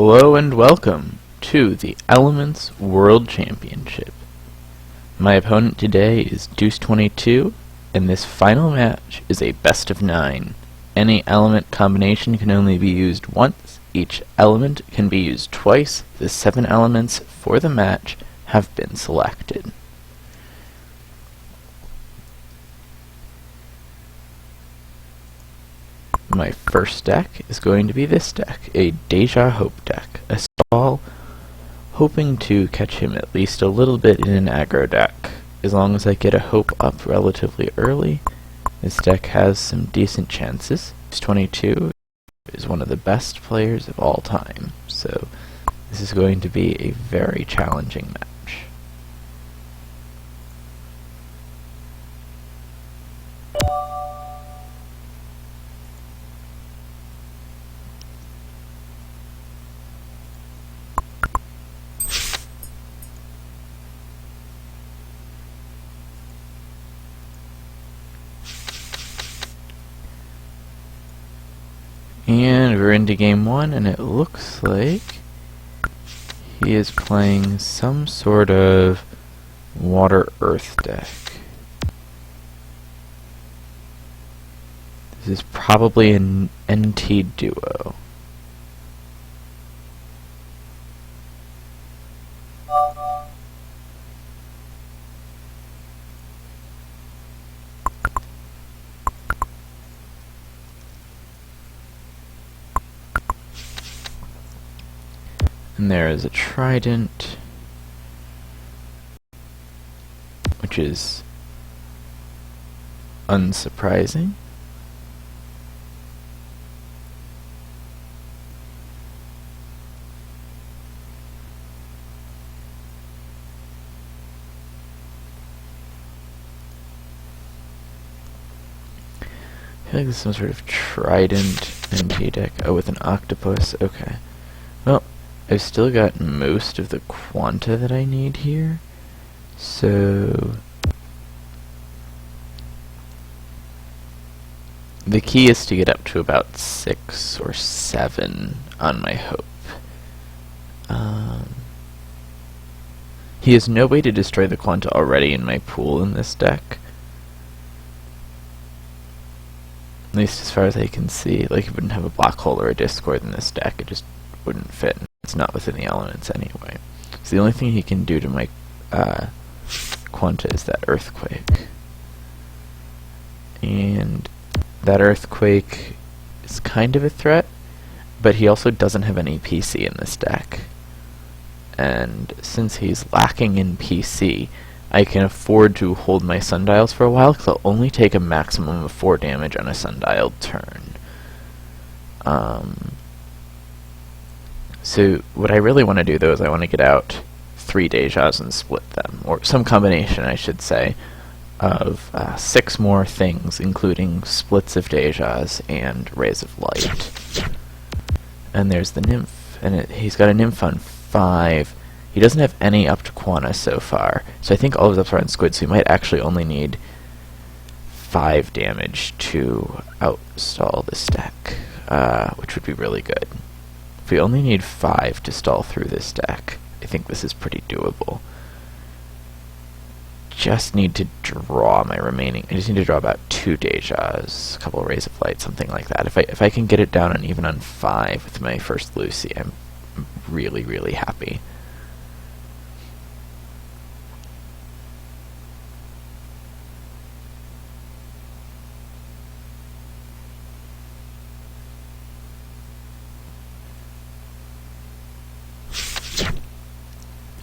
Hello and welcome to the Elements World Championship. My opponent today is deuce22, and this final match is a best of 9. Any element combination can only be used once. Each element can be used twice. The 7 elements for the match have been selected. My first deck is going to be this deck, a Deja Hope deck, a stall hoping to catch him at least a little bit in an aggro deck. As long as I get a Hope up relatively early, this deck has some decent chances. deuce22 is one of the best players of all time, so this is going to be a very challenging match. And we're into game 1, and it looks like he is playing some sort of water-earth deck. This is probably an NT duo. And there is a trident, which is unsurprising. I feel like this is some sort of trident NT deck. Oh, with an octopus. Okay. Well, I've still got most of the quanta that I need here, so the key is to get up to about 6 or 7 on my Hope. He has no way to destroy the quanta already in my pool in this deck, at least as far as I can see. Like, it wouldn't have a black hole or a discord in this deck, it just wouldn't fit. It's not within the elements anyway. So the only thing he can do to my quanta is that earthquake. And that earthquake is kind of a threat, but he also doesn't have any PC in this deck. And since he's lacking in PC, I can afford to hold my sundials for a while, because I'll only take a maximum of 4 damage on a sundial turn. So what I really want to do, though, is I want to get out 3 Dejas and split them, or some combination, I should say, of 6 more things, including splits of Dejas and Rays of Light. And there's the Nymph, and he's got a Nymph on 5. He doesn't have any up to quanta so far, so I think all of his ups are on squid, so he might actually only need 5 damage to outstall this deck, which would be really good. If we only need 5 to stall through this deck, I think this is pretty doable. Just need to draw my remaining. I just need to draw about 2 Dejas, a couple of Rays of Light, something like that. If I can get it down even on 5 with my first Lucy, I'm really, really happy.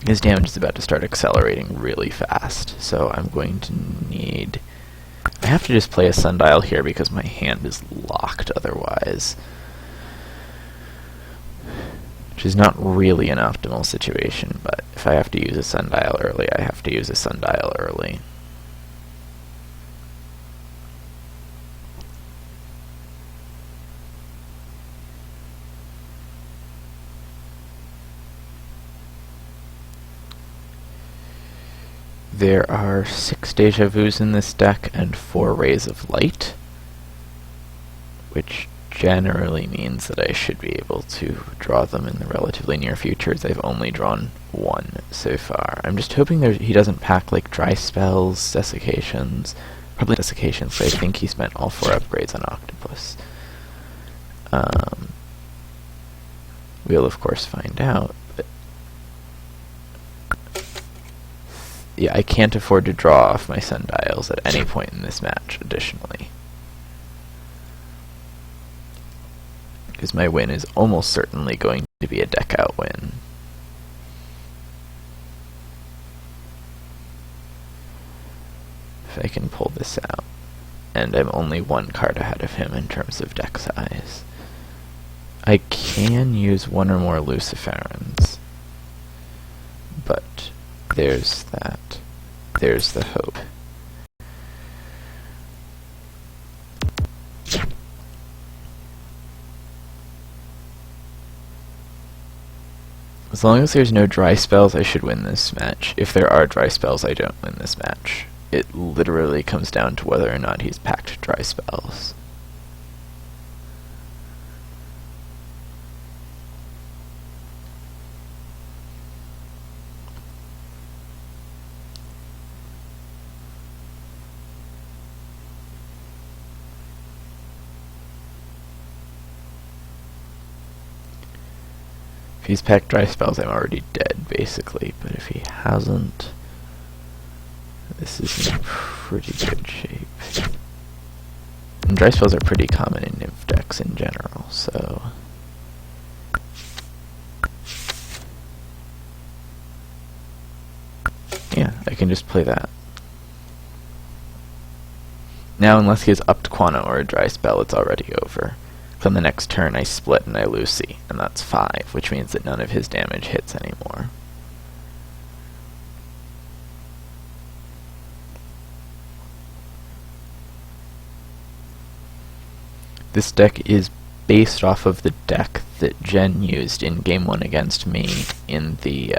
His damage is about to start accelerating really fast, so I'm going to need... I have to just play a sundial here because my hand is locked otherwise, which is not really an optimal situation, but if I have to use a sundial early, I have to use a sundial early. There are 6 Deja Vus in this deck and 4 Rays of Light, which generally means that I should be able to draw them in the relatively near future, as I've only drawn one so far. I'm just hoping he doesn't pack like dry spells, desiccations, probably desiccations, but I think he spent all 4 upgrades on Octopus. We'll of course find out, but yeah, I can't afford to draw off my sundials at any point in this match, additionally. Because my win is almost certainly going to be a deck out win. If I can pull this out. And I'm only 1 card ahead of him in terms of deck size. I can use 1 or more Luciferans. But there's that. There's the hope. As long as there's no dry spells, I should win this match. If there are dry spells, I don't win this match. It literally comes down to whether or not he's packed dry spells. If he's packed dry spells, I'm already dead, basically. But if he hasn't, this is in pretty good shape. And dry spells are pretty common in Nymph decks in general, so... yeah, I can just play that. Now, unless he has upped Quana or a dry spell, it's already over. On the next turn I split and I Lucy, and that's 5, which means that none of his damage hits anymore. This deck is based off of the deck that Jen used in Game 1 against me in the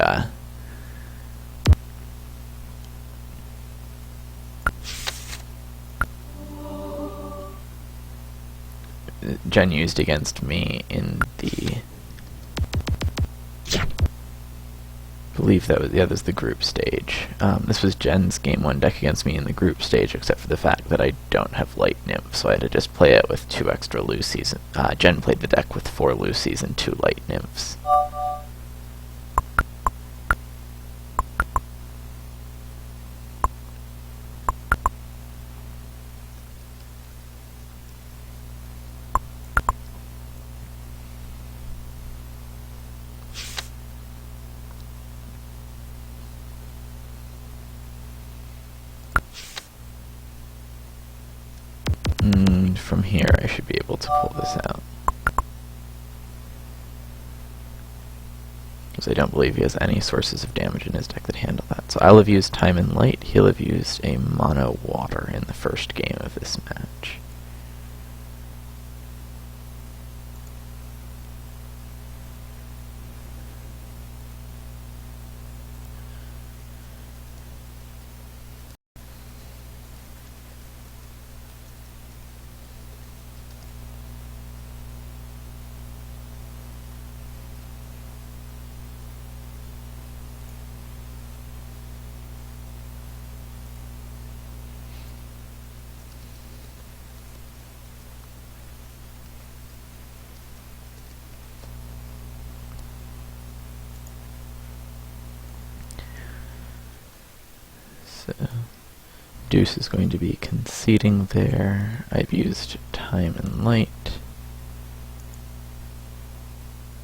Jen used against me in the... I believe that was the group stage. This was Jen's Game 1 deck against me in the group stage, except for the fact that I don't have Light Nymph, so I had to just play it with 2 extra Lucies. Jen played the deck with 4 Lucies and 2 Light Nymphs. From here, I should be able to pull this out. Because I don't believe he has any sources of damage in his deck that handle that. So I'll have used Time and Light, he'll have used a Mono Water in the first game of this match. So Deuce is going to be conceding there. I've used Time and Light.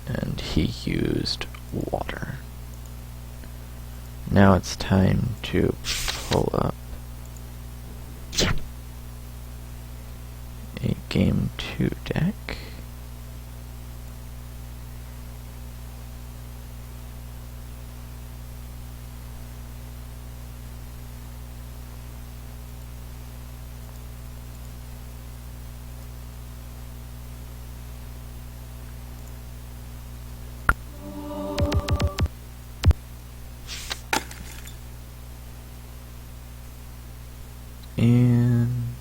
And he used Water. Now it's time to pull up a Game 2 deck. And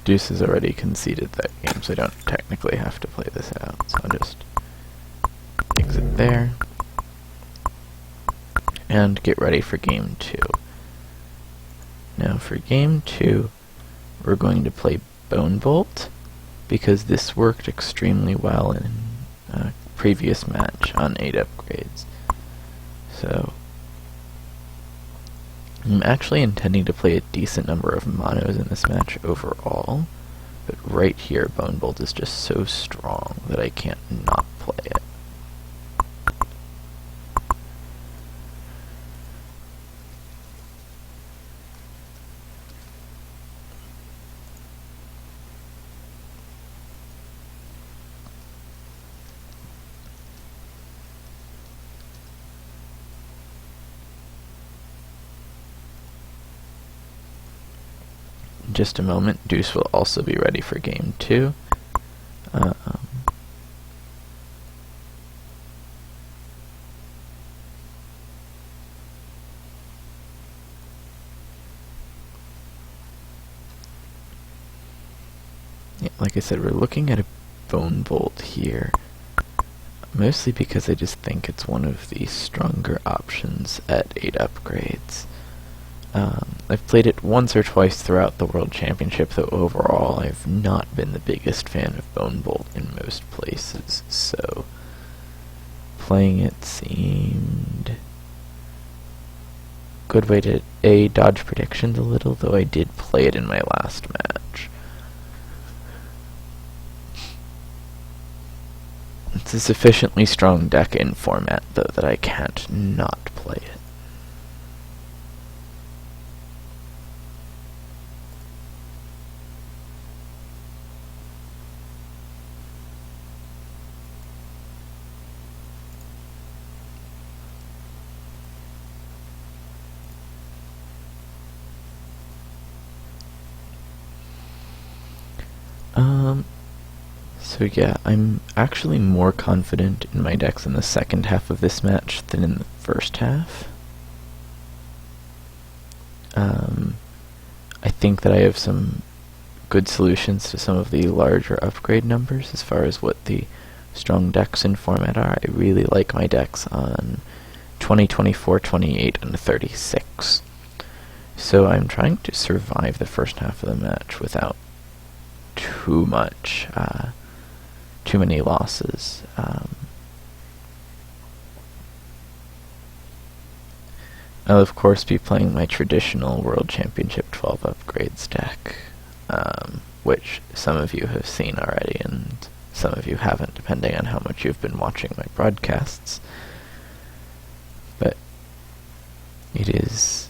Deuce has already conceded that game, so I don't technically have to play this out. So I'll just exit there and get ready for game 2. Now for game 2, we're going to play Bone Bolt, because this worked extremely well in a previous match on 8 upgrades. So I'm actually intending to play a decent number of monos in this match overall, but right here Bone Bolt is just so strong that I can't not play it. In just a moment, Deuce will also be ready for game 2. Yeah, like I said, we're looking at a Bone Bolt here, mostly because I just think it's one of the stronger options at 8 upgrades. I've played it once or twice throughout the World Championship, though overall I've not been the biggest fan of Bone Bolt in most places, so playing it seemed a good way to dodge predictions a little, though I did play it in my last match. It's a sufficiently strong deck in format, though, that I can't not play it. So yeah, I'm actually more confident in my decks in the second half of this match than in the first half. I think that I have some good solutions to some of the larger upgrade numbers as far as what the strong decks in format are. I really like my decks on 20, 24, 28, and 36. So I'm trying to survive the first half of the match without too many losses. I'll of course be playing my traditional World Championship 12 upgrades deck, which some of you have seen already and some of you haven't, depending on how much you've been watching my broadcasts. But it is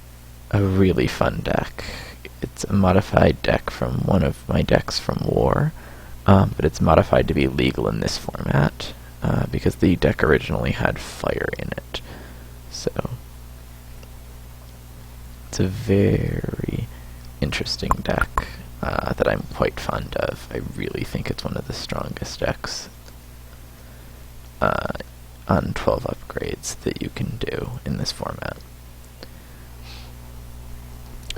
a really fun deck. It's a modified deck from one of my decks from War, but it's modified to be legal in this format, because the deck originally had fire in it. So it's a very interesting deck that I'm quite fond of. I really think it's one of the strongest decks on 12 upgrades that you can do in this format.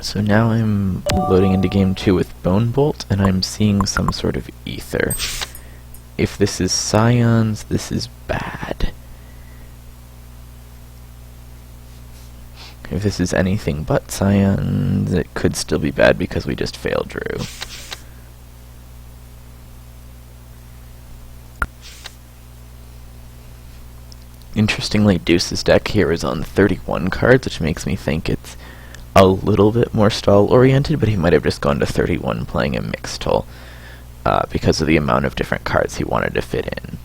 So now I'm loading into game 2 with Bone Bolt, and I'm seeing some sort of ether. If this is Scions, this is bad. If this is anything but Scions, it could still be bad because we just failed Drew. Interestingly, Deuce's deck here is on 31 cards, which makes me think it's a little bit more stall-oriented, but he might have just gone to 31 playing a mixed toll because of the amount of different cards he wanted to fit in.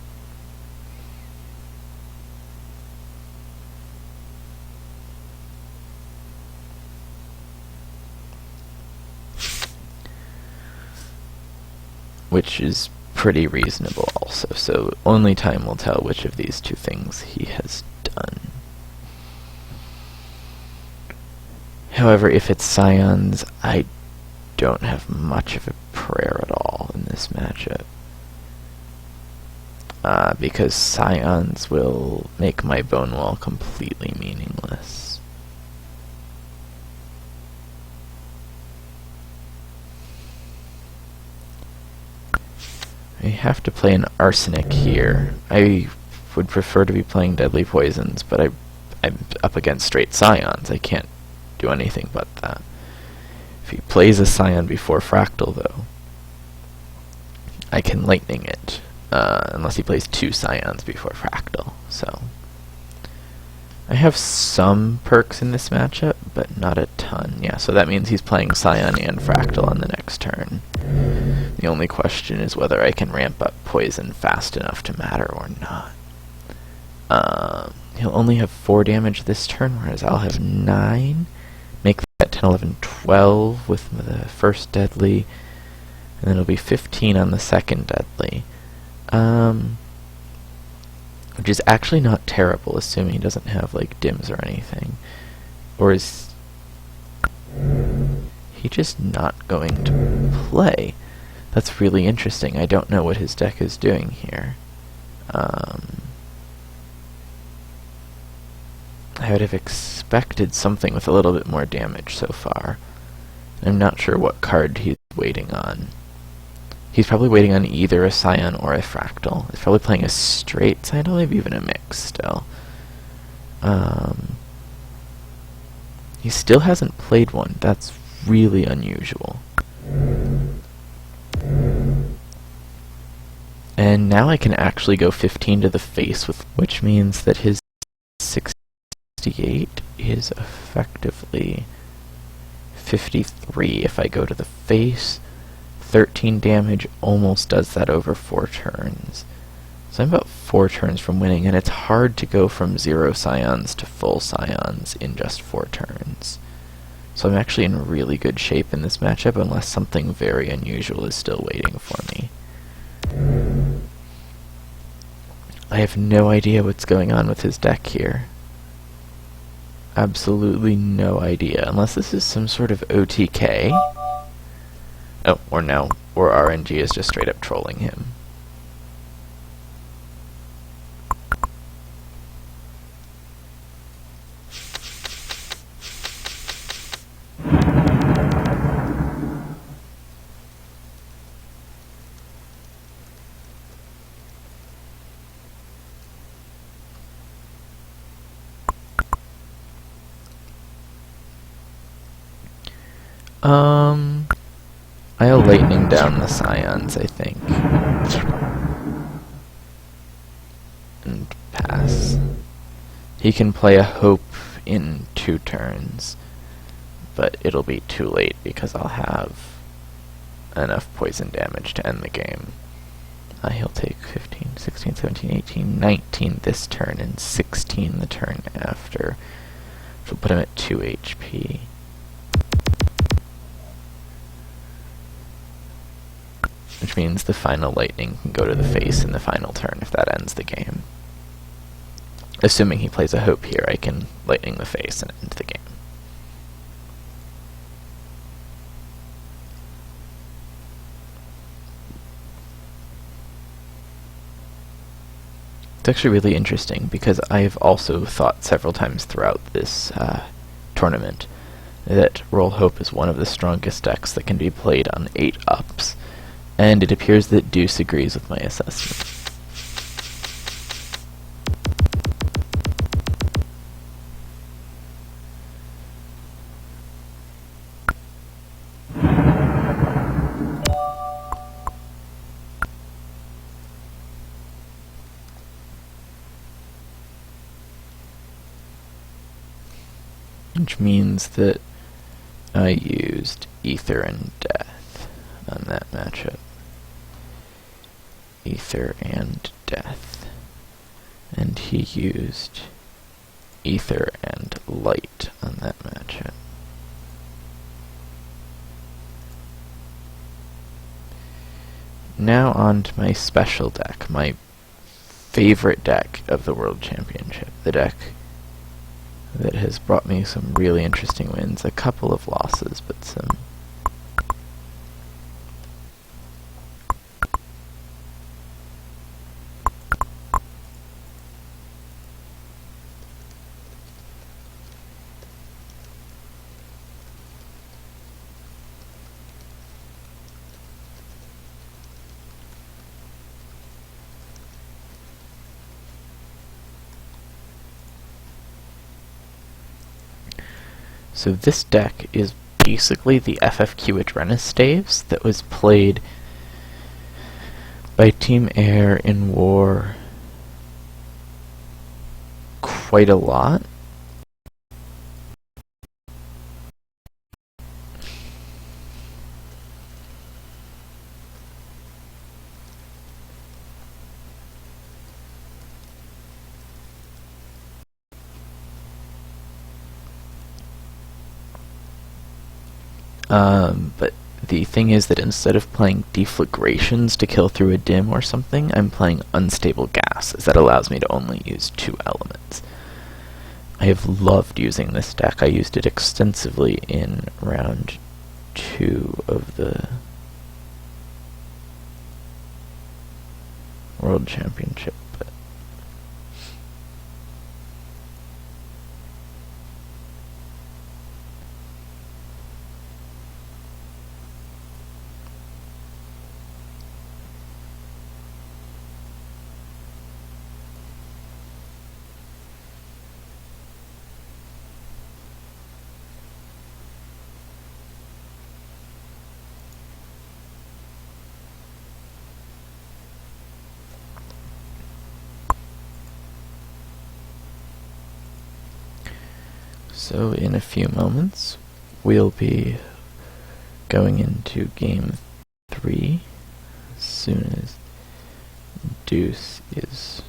Which is pretty reasonable also, so only time will tell which of these two things he has done. However, if it's Scions, I don't have much of a prayer at all in this matchup. Because Scions will make my Bone Wall completely meaningless. I have to play an Arsenic here. I would prefer to be playing Deadly Poisons, but I'm up against straight Scions. I can't do anything but that. If he plays a Scion before Fractal, though, I can Lightning it, unless he plays 2 Scions before Fractal. So I have some perks in this matchup, but not a ton. Yeah, so that means he's playing Scion and Fractal on the next turn. The only question is whether I can ramp up Poison fast enough to matter or not. He'll only have 4 damage this turn, whereas I'll have 9. Make that 10, 11, 12 with the first Deadly, and then it'll be 15 on the second Deadly. Which is actually not terrible, assuming he doesn't have, like, dims or anything. Or is he just not going to play? That's really interesting. I don't know what his deck is doing here. I would have expected something with a little bit more damage so far. I'm not sure what card he's waiting on. He's probably waiting on either a Scion or a Fractal. He's probably playing a straight Scion, or maybe even a mix still. He still hasn't played one. That's really unusual. And now I can actually go 15 to the face, which means that his 68 is effectively 53 if I go to the face. 13 damage almost does that over 4 turns. So I'm about 4 turns from winning, and it's hard to go from 0 Scions to full Scions in just 4 turns. So I'm actually in really good shape in this matchup, unless something very unusual is still waiting for me. I have no idea what's going on with his deck here. Absolutely no idea, unless this is some sort of OTK. Oh, or RNG is just straight up trolling him. I'll Lightning down the Scions, I think. And pass. He can play a Hope in 2 turns, but it'll be too late because I'll have enough poison damage to end the game. He'll take 15, 16, 17, 18, 19 this turn, and 16 the turn after, which will put him at 2 HP. Which means the final Lightning can go to the face in the final turn if that ends the game. Assuming he plays a Hope here, I can Lightning the face and end the game. It's actually really interesting because I've also thought several times throughout this tournament that Roll Hope is one of the strongest decks that can be played on 8-ups. And it appears that Deuce agrees with my assessment. Which means that I used Ether and Death on that matchup. Ether and Death. And he used Ether and Light on that matchup. Now on to my special deck, my favorite deck of the World Championship. The deck that has brought me some really interesting wins, a couple of losses, but some So this deck is basically the FFQ Adrenaline Staves that was played by Team Air in War quite a lot. But the thing is that instead of playing deflagrations to kill through a dim or something, I'm playing unstable gas, as that allows me to only use 2 elements. I have loved using this deck. I used it extensively in round 2 of the World Championship. So in a few moments, we'll be going into game 3 as soon as Deuce is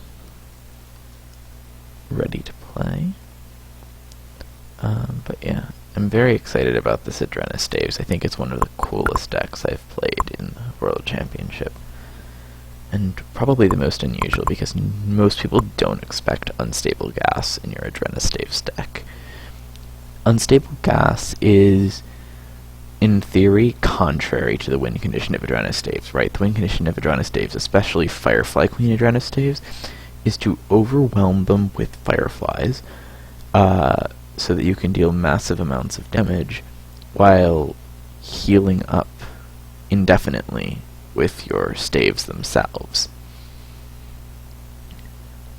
ready to play. But yeah, I'm very excited about this Adrenaline Staves. I think it's one of the coolest decks I've played in the World Championship. And probably the most unusual, because most people don't expect unstable gas in your Adrenaline Staves deck. Unstable gas is, in theory, contrary to the win condition of Adrenaline Staves, right? The win condition of Adrenaline Staves, especially Firefly Queen Adrenaline Staves, is to overwhelm them with Fireflies, so that you can deal massive amounts of damage while healing up indefinitely with your staves themselves.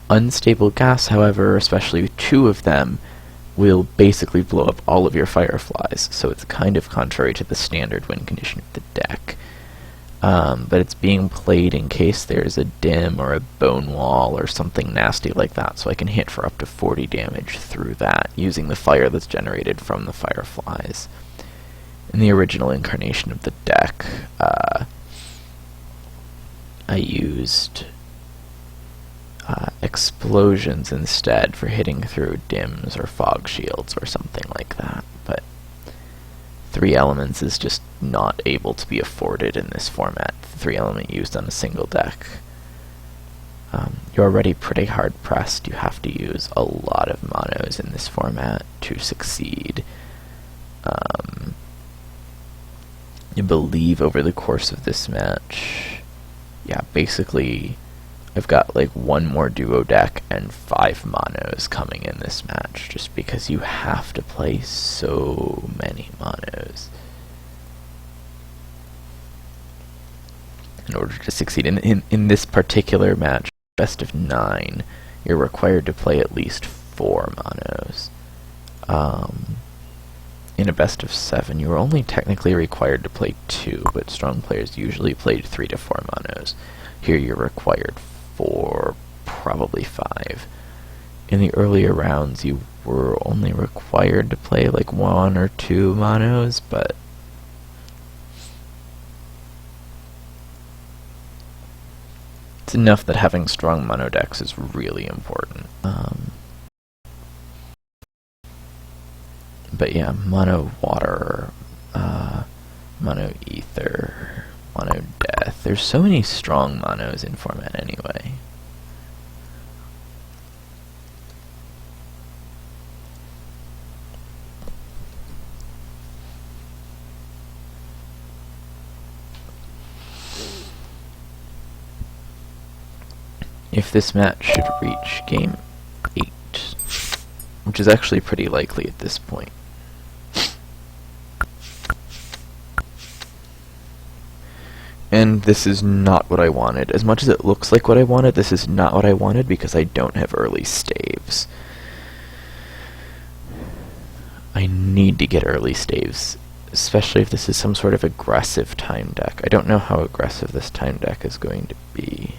Unstable gas, however, especially 2 of them, will basically blow up all of your Fireflies, so it's kind of contrary to the standard win condition of the deck. But it's being played in case there's a dim or a bone wall or something nasty like that, so I can hit for up to 40 damage through that, using the fire that's generated from the Fireflies. In the original incarnation of the deck, I used explosions instead for hitting through dims or fog shields or something like that, but 3 elements is just not able to be afforded in this format. The 3 element used on a single deck. You're already pretty hard pressed. You have to use a lot of monos in this format to succeed. I believe over the course of this match, yeah, basically I've got like 1 more duo deck and 5 monos coming in this match, just because you have to play so many monos in order to succeed. In this particular match, best of 9, you're required to play at least 4 monos. In a best of 7, you were only technically required to play 2, but strong players usually played 3 to 4 monos. Here you're required 4, probably 5. In the earlier rounds, you were only required to play like 1 or 2 monos, but it's enough that having strong mono decks is really important. But yeah, mono water, mono ether, mono death. There's so many strong monos in format anyway. If this match should reach game 8, which is actually pretty likely at this point. And this is not what I wanted. As much as it looks like what I wanted, this is not what I wanted because I don't have early staves. I need to get early staves, especially if this is some sort of aggressive time deck. I don't know how aggressive this time deck is going to be.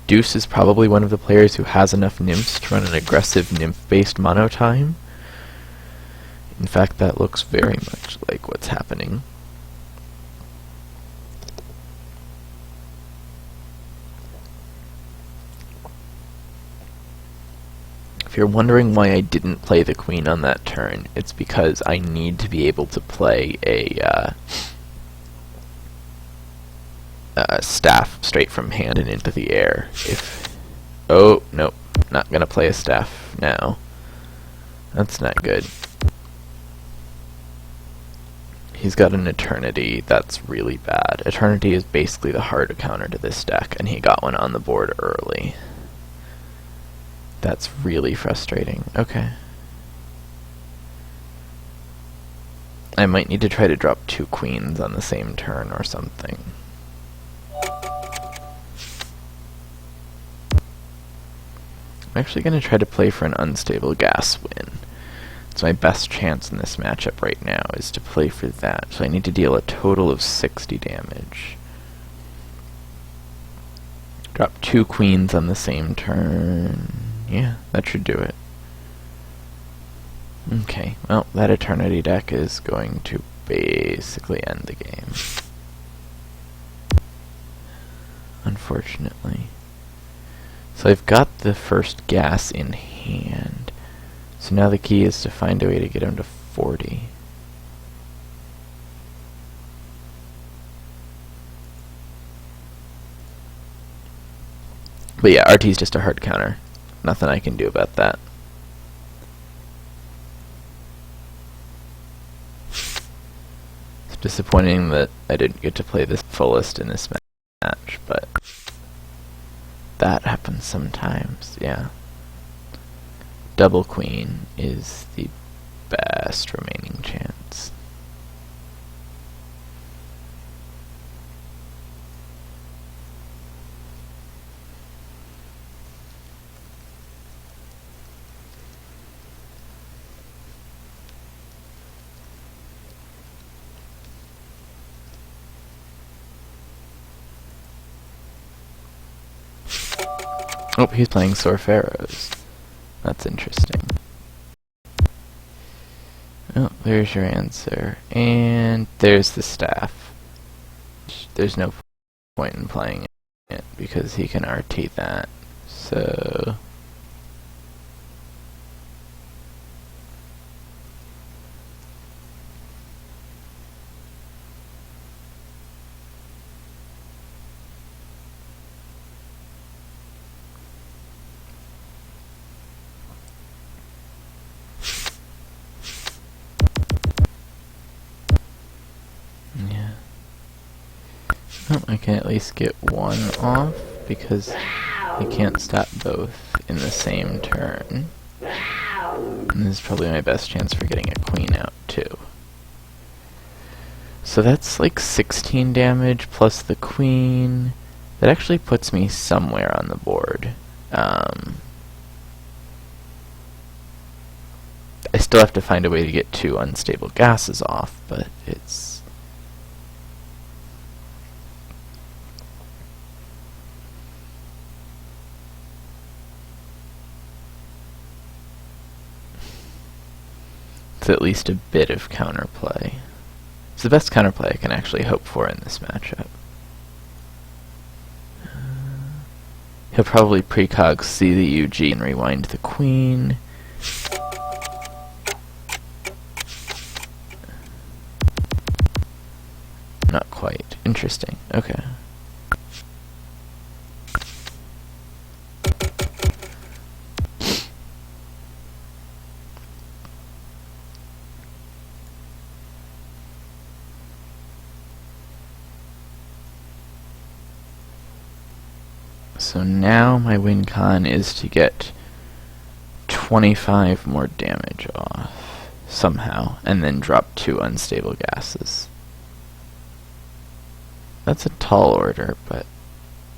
Deuce is probably one of the players who has enough nymphs to run an aggressive nymph-based mono time. In fact, that looks very much like what's happening. If you're wondering why I didn't play the queen on that turn, it's because I need to be able to play a staff straight from hand and into the air. Oh, nope, not gonna play a staff now. That's not good. He's got an Eternity. That's really bad. Eternity is basically the hard counter to this deck, and he got one on the board early. That's really frustrating. Okay. I might need to try to drop 2 queens on the same turn or something. I'm actually going to try to play for an unstable gas win. It's my best chance in this matchup right now, is to play for that. So I need to deal a total of 60 damage. Drop 2 queens on the same turn. Yeah, that should do it. Okay, well, that Eternity deck is going to basically end the game. Unfortunately. So I've got the first gas in hand. So now the key is to find a way to get him to 40. But yeah, RT's just a hard counter. Nothing I can do about that. It's disappointing that I didn't get to play this fullest in this match, but that happens sometimes, yeah. Double queen is the best remaining chance. Oh, he's playing Sorferos. That's interesting. Oh, there's your answer. And there's the staff. There's no point in playing it because he can RT that. So oh, I can at least get one off because I can't stop both in the same turn. And this is probably my best chance for getting a queen out too. So that's like 16 damage plus the queen. That actually puts me somewhere on the board. I still have to find a way to get 2 unstable gases off, but it's at least a bit of counterplay. It's the best counterplay I can actually hope for in this matchup. He'll probably precog see the UG and rewind the queen. Not quite. Interesting. Okay. So now my win con is to get 25 more damage off, somehow, and then drop 2 unstable gases. That's a tall order, but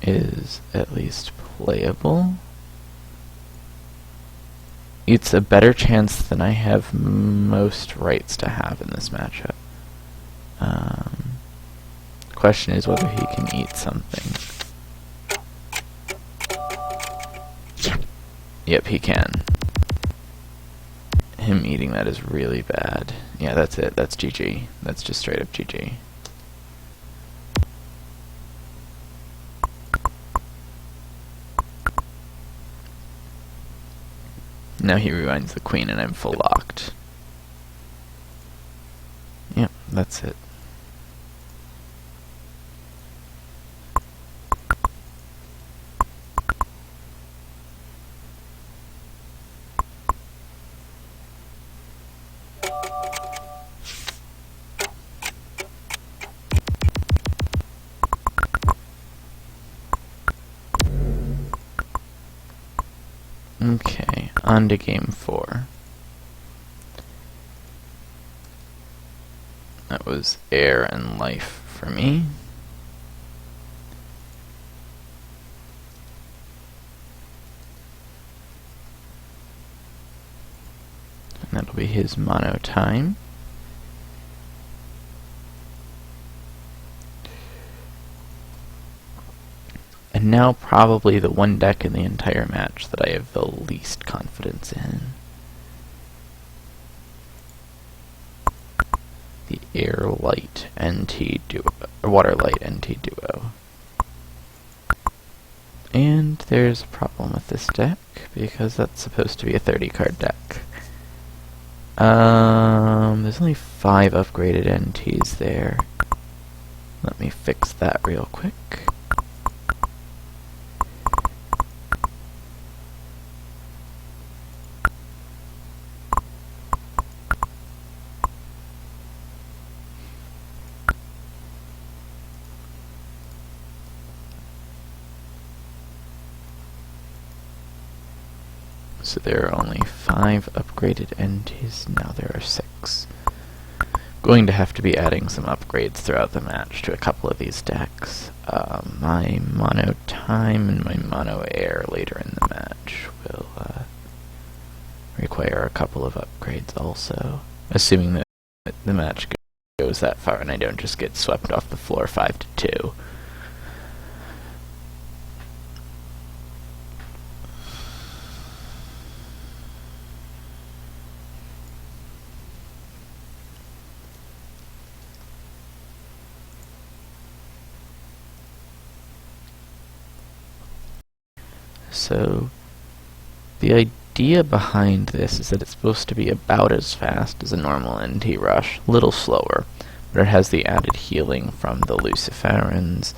is at least playable. It's a better chance than I have most rights to have in this matchup. Question is whether he can eat something. Yep, he can. Him eating that is really bad. Yeah, that's it. That's GG. That's just straight up GG. Now he rewinds the queen and I'm full locked. Yep, that's it. Okay, on to game 4. That was air and life for me. And that'll be his mono time. And now probably the one deck in the entire match that I have the least confidence in. The Air Light NT Duo, or Water Light NT Duo. And there's a problem with this deck, because that's supposed to be a 30-card deck. There's only 5 upgraded NTs there. Let me fix that real quick. So there are only 5 upgraded NTs, now there are 6. Going to have to be adding some upgrades throughout the match to a couple of these decks. My mono time and my mono air later in the match will require a couple of upgrades also, assuming that the match goes that far and I don't just get swept off the floor 5-2. So, the idea behind this is that it's supposed to be about as fast as a normal NT rush, a little slower, but it has the added healing from the Luciferans,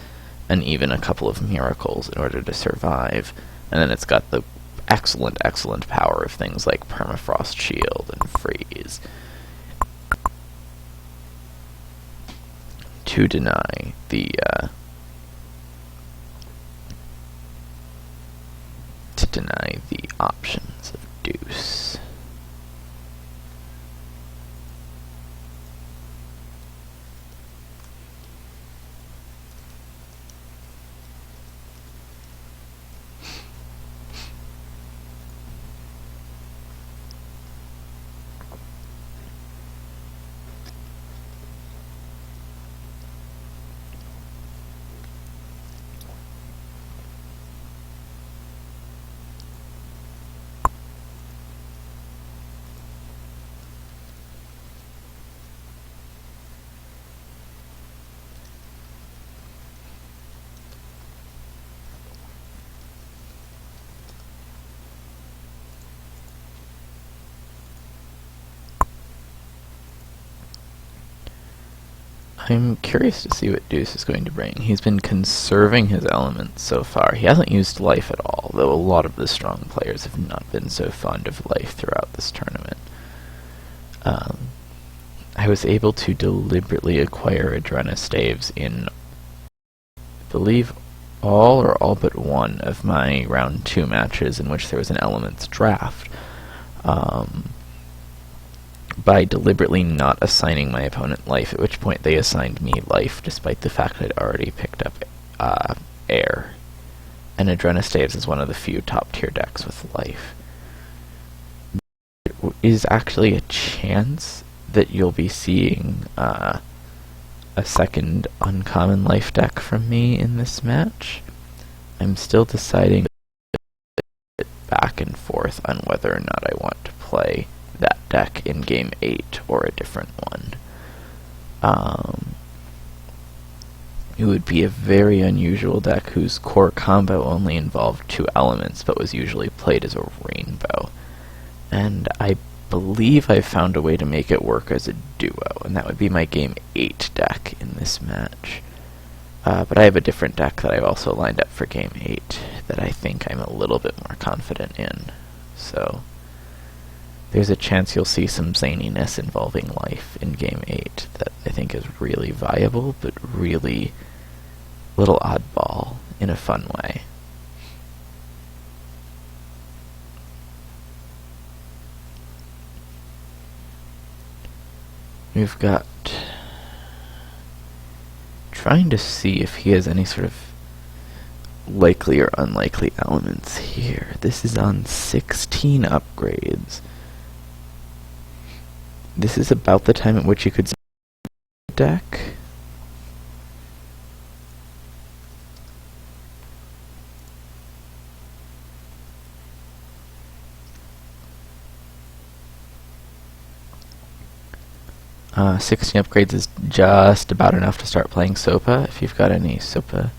and even a couple of miracles in order to survive, and then it's got the excellent, excellent power of things like Permafrost Shield and Freeze to deny the options of deuce. I'm curious to see what Deuce is going to bring. He's been conserving his elements so far. He hasn't used life at all, though a lot of the strong players have not been so fond of life throughout this tournament. I was able to deliberately acquire Adrena Staves in, I believe, all or all but one of my round 2 matches in which there was an elements draft. By deliberately not assigning my opponent life, at which point they assigned me life, despite the fact I'd already picked up air and Adrenistaves is one of the few top-tier decks with life. There is actually a chance that you'll be seeing a second uncommon life deck from me in this match. I'm still deciding back and forth on whether or not I want to play that deck in Game 8 or a different one. It would be a very unusual deck whose core combo only involved 2 elements but was usually played as a rainbow. And I believe I found a way to make it work as a duo, and that would be my Game 8 deck in this match. But I have a different deck that I've also lined up for Game 8 that I think I'm a little bit more confident in. So there's a chance you'll see some zaniness involving life in Game 8 that I think is really viable, but really little oddball in a fun way. We've got... trying to see if he has any sort of likely or unlikely elements here. This is on 16 upgrades. This is about the time at which you could deck. Uh, 16 upgrades is just about enough to start playing SOPA if you've got any SOPA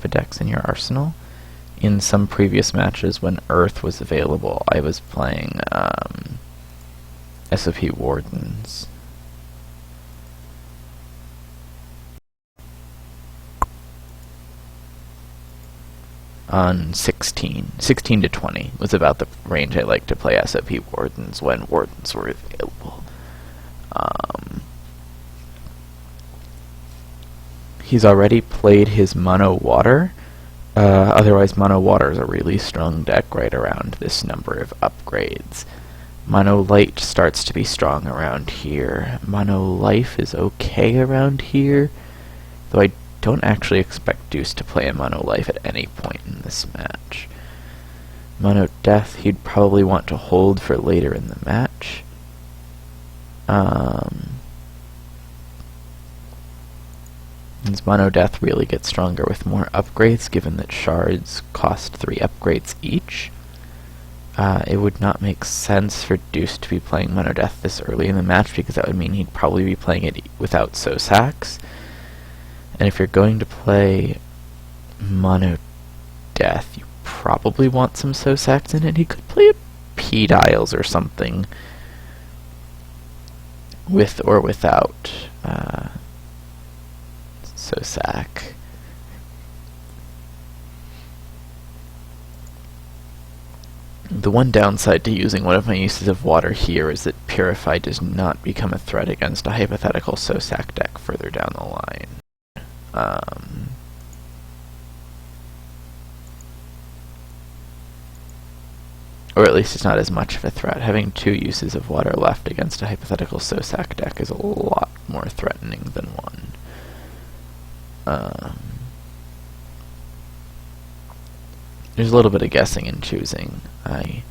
decks in your arsenal. In some previous matches when Earth was available, I was playing SOP Wardens. On 16 to 20 was about the range I like to play SOP Wardens when Wardens were available. He's already played his Mono Water. Otherwise, Mono Water is a really strong deck right around this number of upgrades. Mono Light starts to be strong around here. Mono Life is okay around here, though I don't actually expect Deuce to play a Mono Life at any point in this match. Mono Death he'd probably want to hold for later in the match. His Mono Death really gets stronger with more upgrades, given that shards cost 3 upgrades each. It would not make sense for Deuce to be playing Mono Death this early in the match, because that would mean he'd probably be playing it without Sosax. And if you're going to play Mono Death, you probably want some Sosax in it. He could play a P-Dials or something with or without Sosac. The one downside to using one of my uses of water here is that Purify does not become a threat against a hypothetical Sosac deck further down the line. Or at least it's not as much of a threat. Having 2 uses of water left against a hypothetical Sosac deck is a lot more threatening than 1. There's a little bit of guessing and choosing. I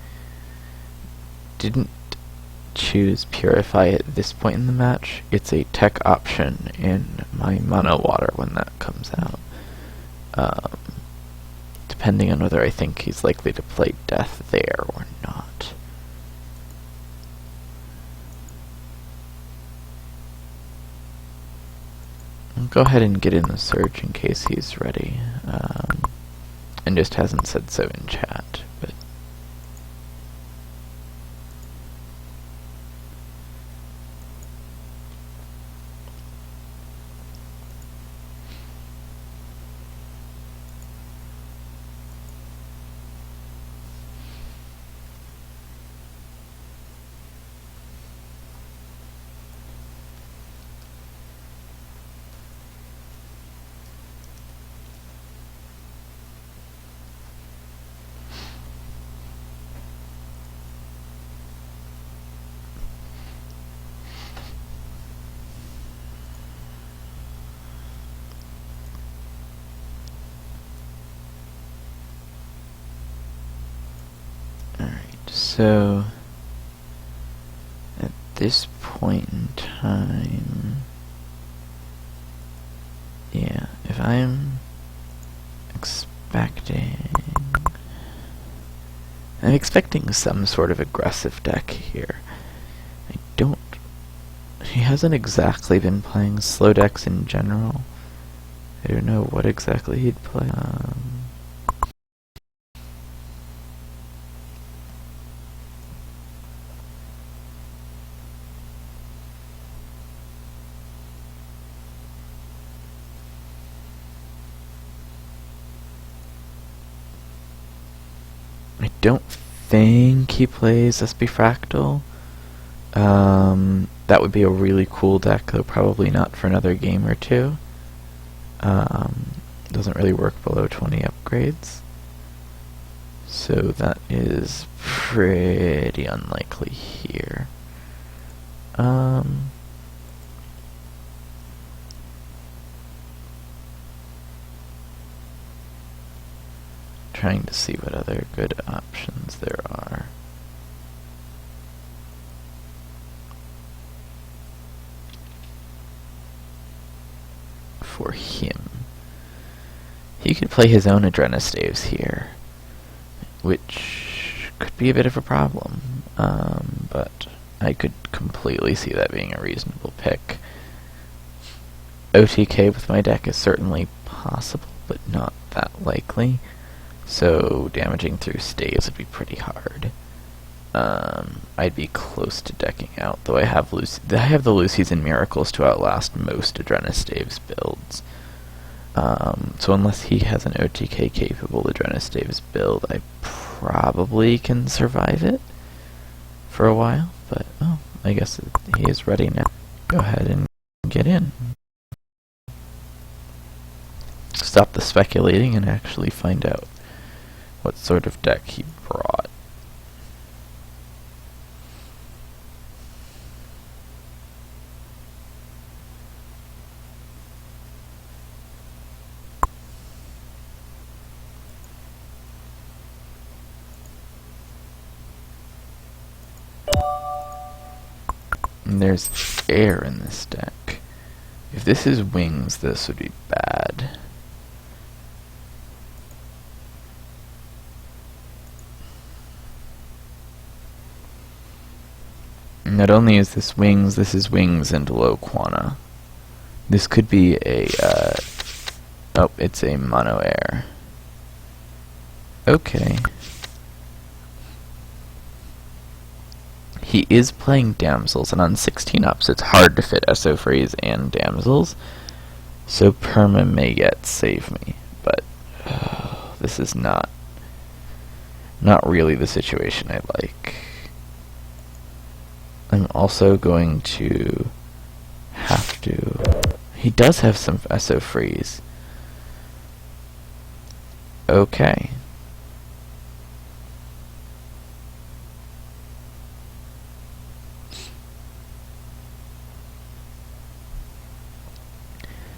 didn't choose Purify at this point in the match. It's a tech option in my Mono Water when that comes out. Depending on whether I think he's likely to play Death there or not. I'll go ahead and get in the search in case he's ready. And just hasn't said so in chat, but So at this point in time, yeah, if I'm expecting some sort of aggressive deck here. He hasn't exactly been playing slow decks in general. I don't know what exactly he'd play. I don't think he plays SB Fractal. That would be a really cool deck, though probably not for another game or two. Doesn't really work below 20 upgrades. So that is pretty unlikely here. Trying to see what other good options there are. For him. He could play his own Adrenistaves here, which could be a bit of a problem, but I could completely see that being a reasonable pick. OTK with my deck is certainly possible, but not that likely, so damaging through staves would be pretty hard. I'd be close to decking out, though I have the Lucy's and Miracles to outlast most Adrenistaves builds. So unless he has an OTK capable Adrenistaves build, I probably can survive it for a while, but I guess he is ready now. Go ahead and get in. Stop the speculating and actually find out what sort of deck he brought. And there's air in this deck. If this is wings, this would be bad. Not only is this wings and low quana. This could be a, oh, it's a mono air. Okay. He is playing damsels, and on 16 ups it's hard to fit SO Freeze and damsels, so Perma may yet save me, but this is not really the situation I like. I'm also going to have to... He does have some SO Freeze. Okay.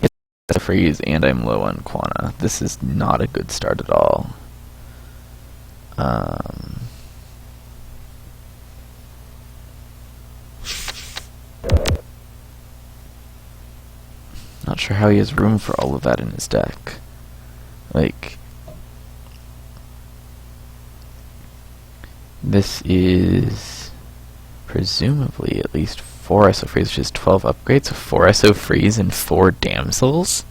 It's freeze and I'm low on Quana. This is not a good start at all. Not sure how he has room for all of that in his deck. Like, this is presumably at least 4 SO Freeze, which is 12 upgrades, so 4 SO Freeze and 4 Damsels?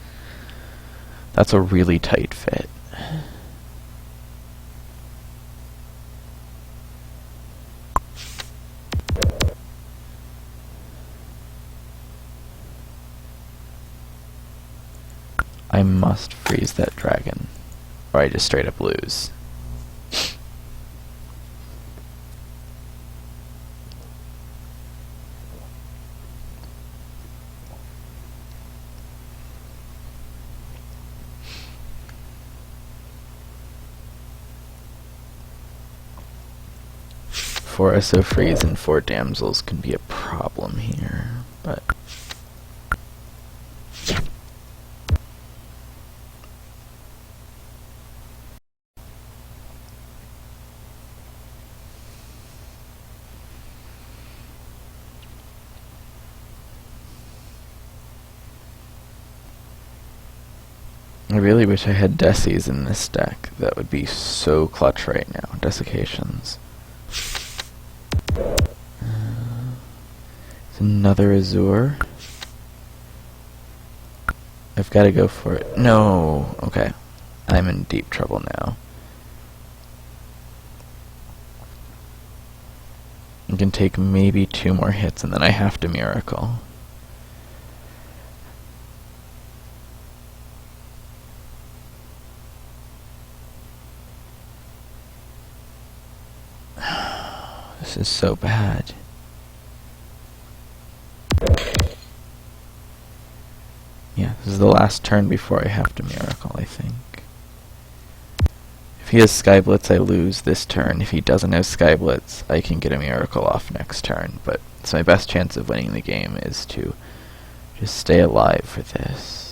That's a really tight fit. I must freeze that dragon, or I just straight up lose. Four SO Freeze and 4 Damsels can be a problem here, but... I really wish I had Decies in this deck. That would be so clutch right now. Desiccations. It's another Azure. I've got to go for it. No! Okay. I'm in deep trouble now. I can take maybe 2 more hits and then I have to Miracle. This is so bad. Yeah, this is the last turn before I have to Miracle, I think. If he has Sky Blitz, I lose this turn. If he doesn't have Sky Blitz, I can get a Miracle off next turn. But it's my best chance of winning the game is to just stay alive for this.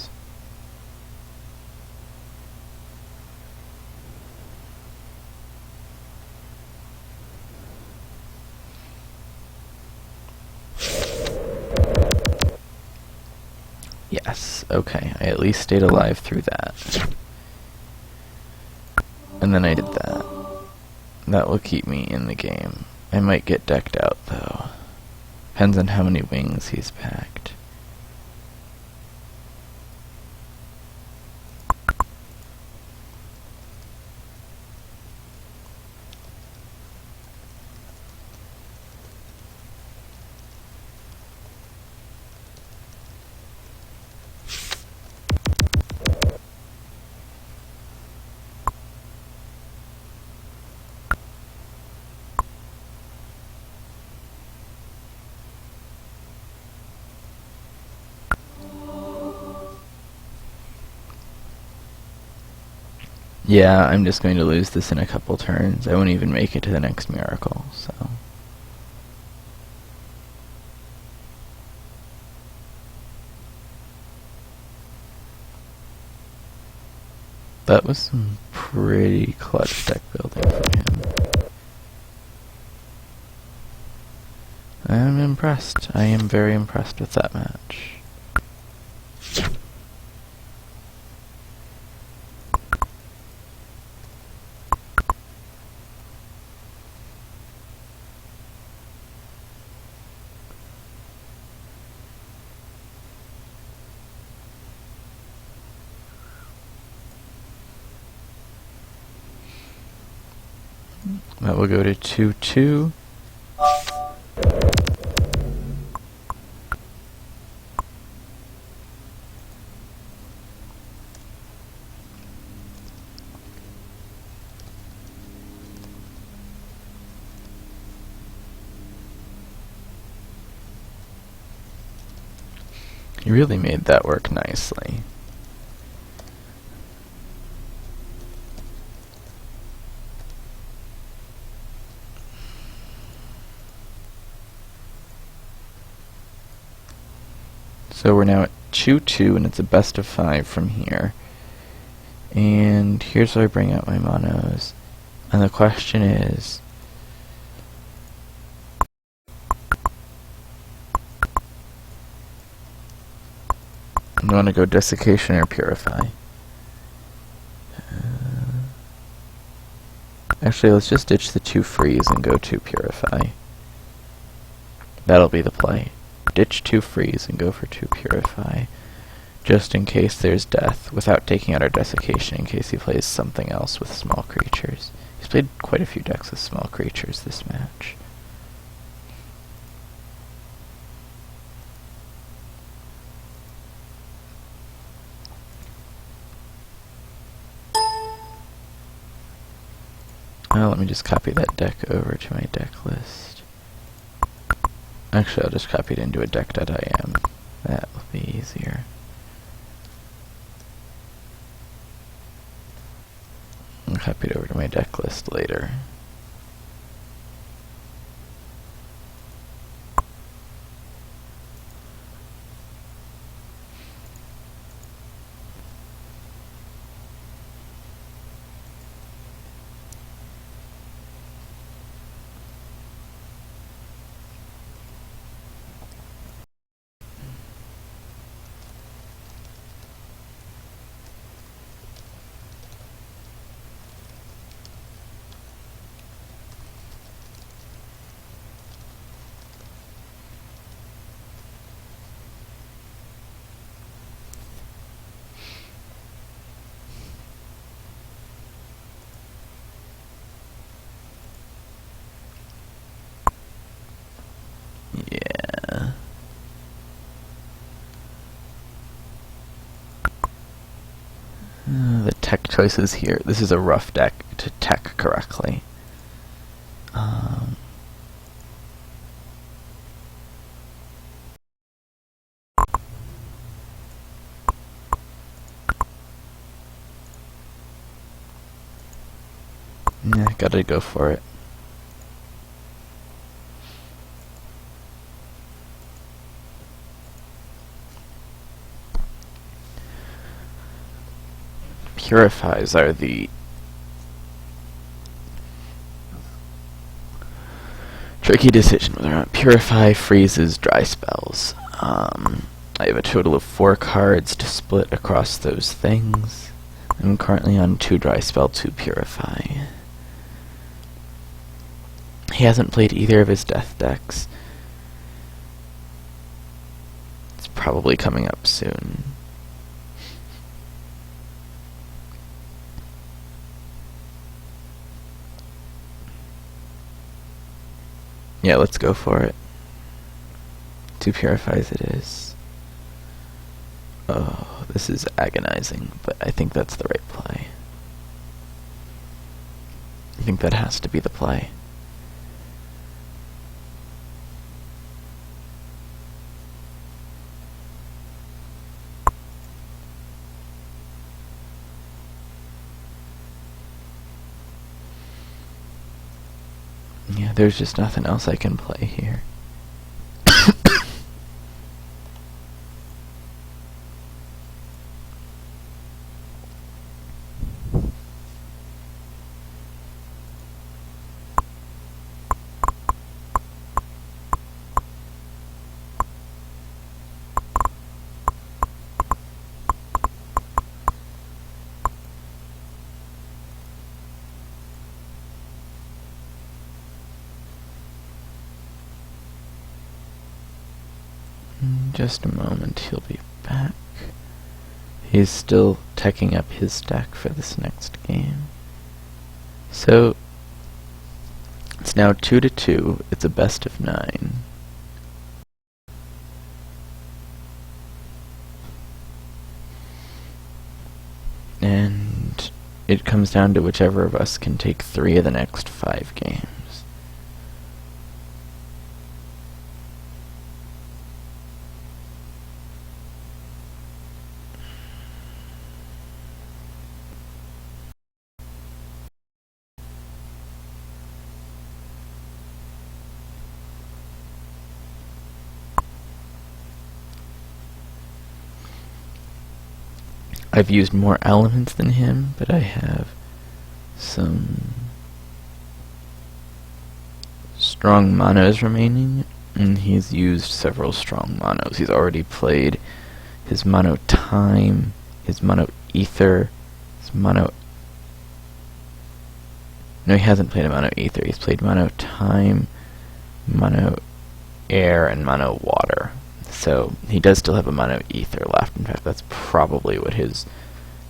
Yes, okay, I at least stayed alive through that. And then I did that. That will keep me in the game. I might get decked out, though. Depends on how many wings he's packed. Yeah, I'm just going to lose this in a couple turns. I won't even make it to the next Miracle, so... That was some pretty clutch deck building from him. I'm impressed. I am very impressed with that match. That will go to 2-2. You really made that work nicely. So we're now at 2-2, and it's a best of 5 from here. And here's where I bring out my monos. And the question is... you want to go Desiccation or Purify? Actually, let's just ditch the 2 freeze and go to Purify. That'll be the play. Ditch 2 freeze and go for 2 Purify, just in case there's death, without taking out our Desiccation in case he plays something else with small creatures. He's played quite a few decks with small creatures this match. Let me just copy that deck over to my deck list. Actually, I'll just copy it into a deck.im. That will be easier. I'll copy it over to my deck list later. choices here. This is a rough deck to tech correctly. Yeah, gotta go for it. Purifies are the tricky decision whether or not Purify freezes dry spells. I have a total of 4 cards to split across those things. I'm currently on 2 dry spell, 2 Purify. He hasn't played either of his death decks. It's probably coming up soon. Yeah, let's go for it. 2 Purifies it is. Oh, this is agonizing, but I think that's the right play. I think that has to be the play. Yeah, there's just nothing else I can play here. In just a moment, he'll be back. He's still teching up his deck for this next game. So, it's now 2-2. It's a best of 9. And it comes down to whichever of us can take 3 of the next 5 games. I've used more elements than him, but I have some strong monos remaining, and he's used several strong monos. He's already played his mono time, his mono ether, his mono... No, he hasn't played a mono ether. He's played mono time, mono air, and mono water. So he does still have a mono ether left. In fact, that's probably what his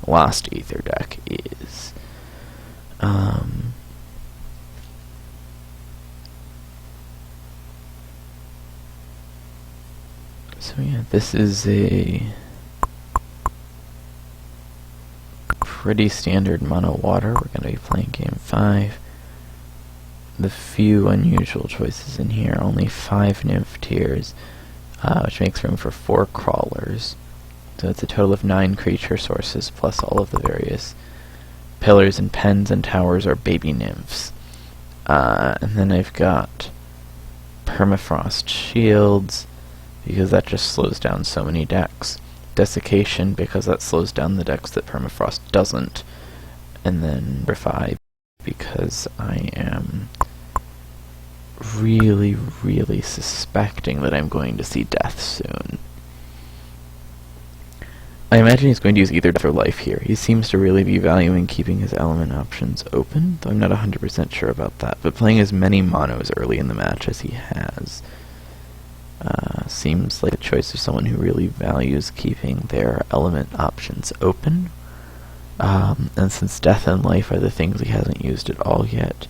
last ether deck is. So yeah, this is a pretty standard mono water. We're going to be playing game 5. The few unusual choices in here, only 5 nymph tiers. Which makes room for 4 crawlers. So it's a total of 9 creature sources, plus all of the various pillars and pens and towers are baby nymphs. And then I've got permafrost shields, because that just slows down so many decks. Desiccation, because that slows down the decks that permafrost doesn't. And then Purify, because I am really suspecting that I'm going to see death soon. I imagine he's going to use either death or life here. He seems to really be valuing keeping his element options open, though I'm not 100% sure about that. But playing as many monos early in the match as he has seems like a choice of someone who really values keeping their element options open. And since death and life are the things he hasn't used at all yet,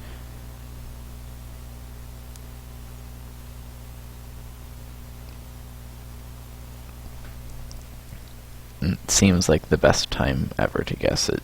it seems like the best time ever to guess it.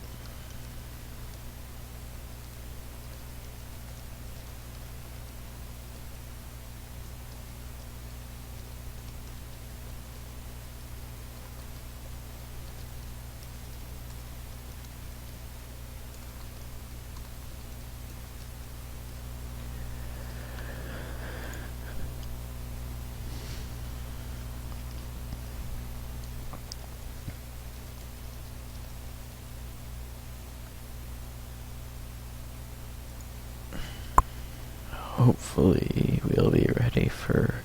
hopefully we'll be ready for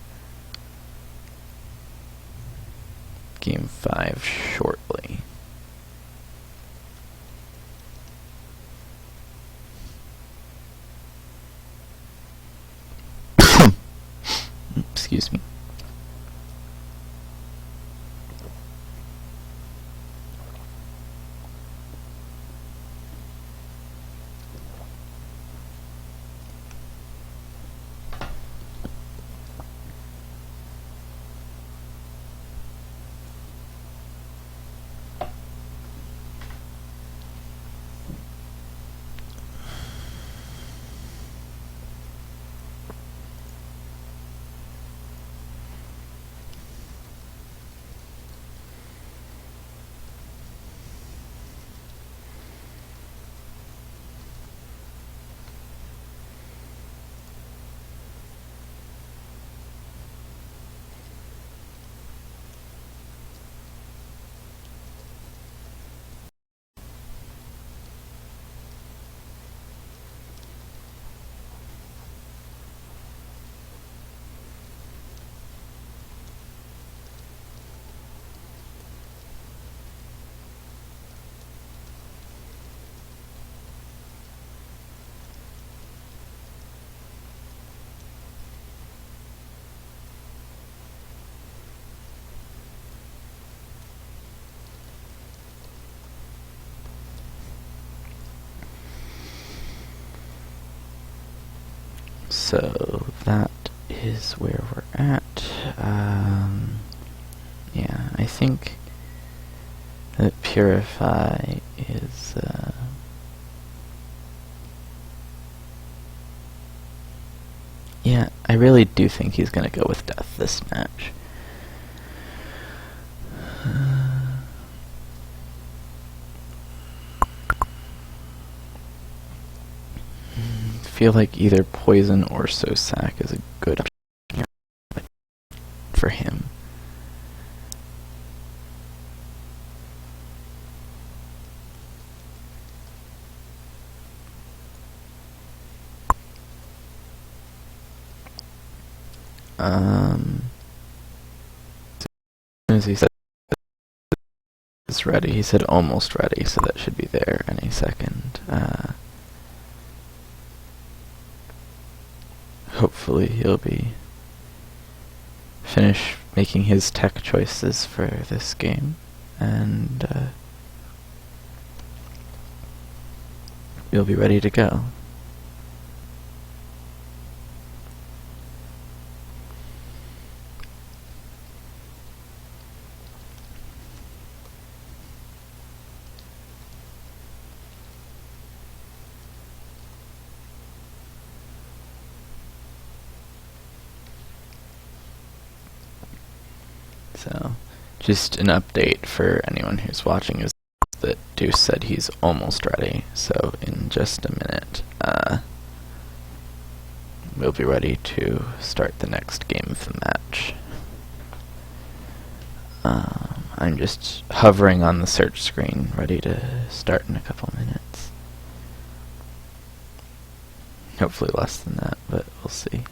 Game 5 shortly. Excuse me. So that is where we're at. Yeah, I think that Purify is yeah, I really do think he's gonna go with Death this match. Feel like either Poison or Sosak is a good option for him. As he said it's ready, he said almost ready, so that should be there any second. Hopefully he'll be finished making his tech choices for this game, and we'll be ready to go. So, just an update for anyone who's watching is that Deuce said he's almost ready, so in just a minute, we'll be ready to start the next game of the match. I'm just hovering on the search screen, ready to start in a couple minutes. Hopefully less than that, but we'll see.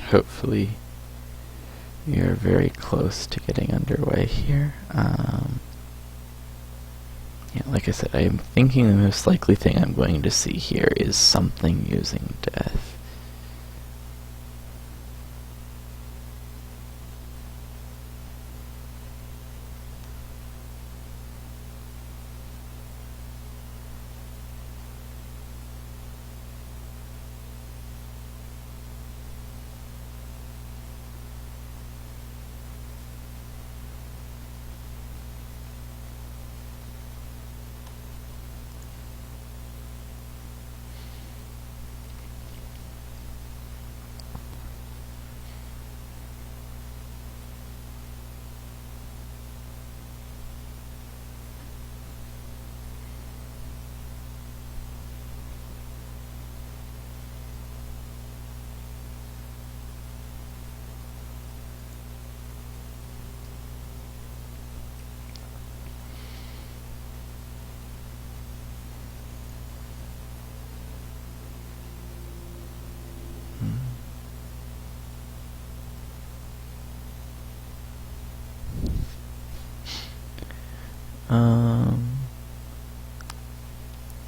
Hopefully you're very close to getting underway here. Yeah, like I said, I'm thinking the most likely thing I'm going to see here is something using death.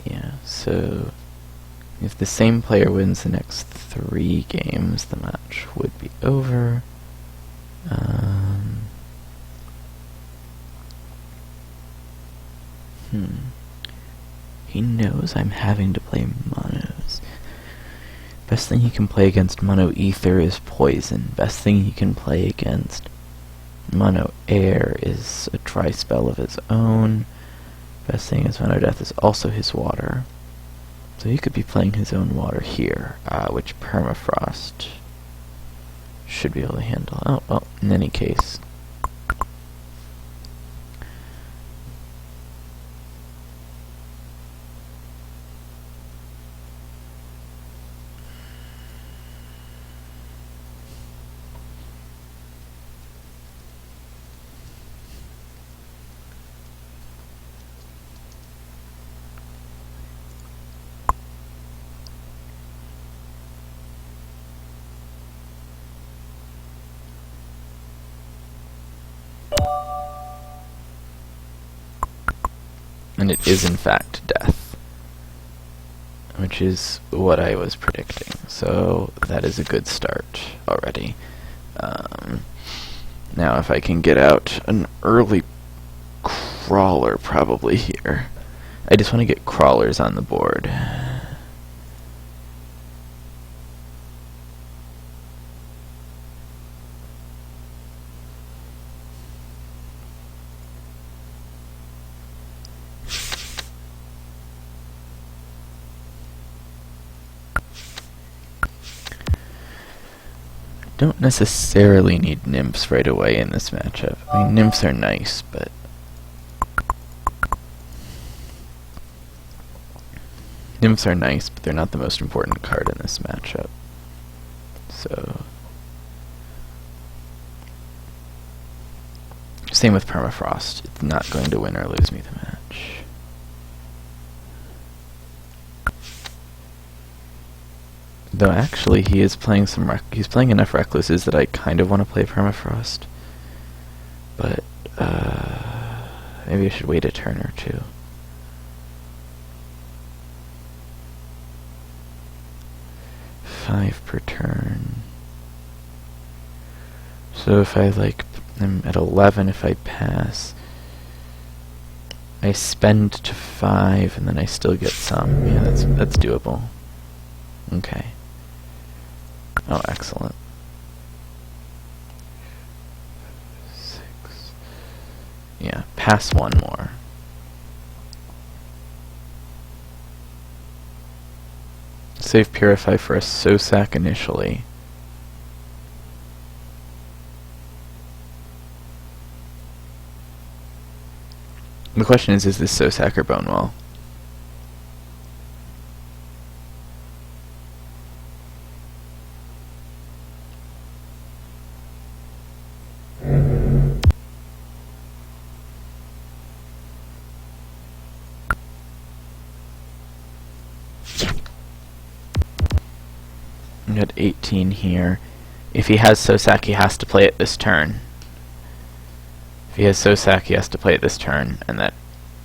Yeah, so if the same player wins the next 3 games, the match would be over. He knows I'm having to play monos. Best thing he can play against mono ether is poison. Best thing he can play against mono air is a dry spell of his own. Best thing is mono death is also his water. So he could be playing his own water here, which permafrost should be able to handle. Oh, well, in any case. And it is in fact death, which is what I was predicting, so that is a good start already. Now if I can get out an early crawler probably here. I just want to get crawlers on the board. Don't necessarily need nymphs right away in this matchup. I mean, nymphs are nice, but they're not the most important card in this matchup. So same with permafrost. It's not going to win or lose me the match. Though actually, he is playing he's playing enough recluses that I kind of want to play permafrost. But maybe I should wait a turn or two. Five per turn. So if I I'm at 11 if I pass. I spend to 5 and then I still get some. Yeah, that's doable. Okay. Oh, excellent. 6. Yeah, pass one more. Save Purify for a Sosak initially. The question is this Sosak or Bonewall? We got 18 here. If he has Sosak, he has to play it this turn. If he has Sosak, he has to play it this turn, and that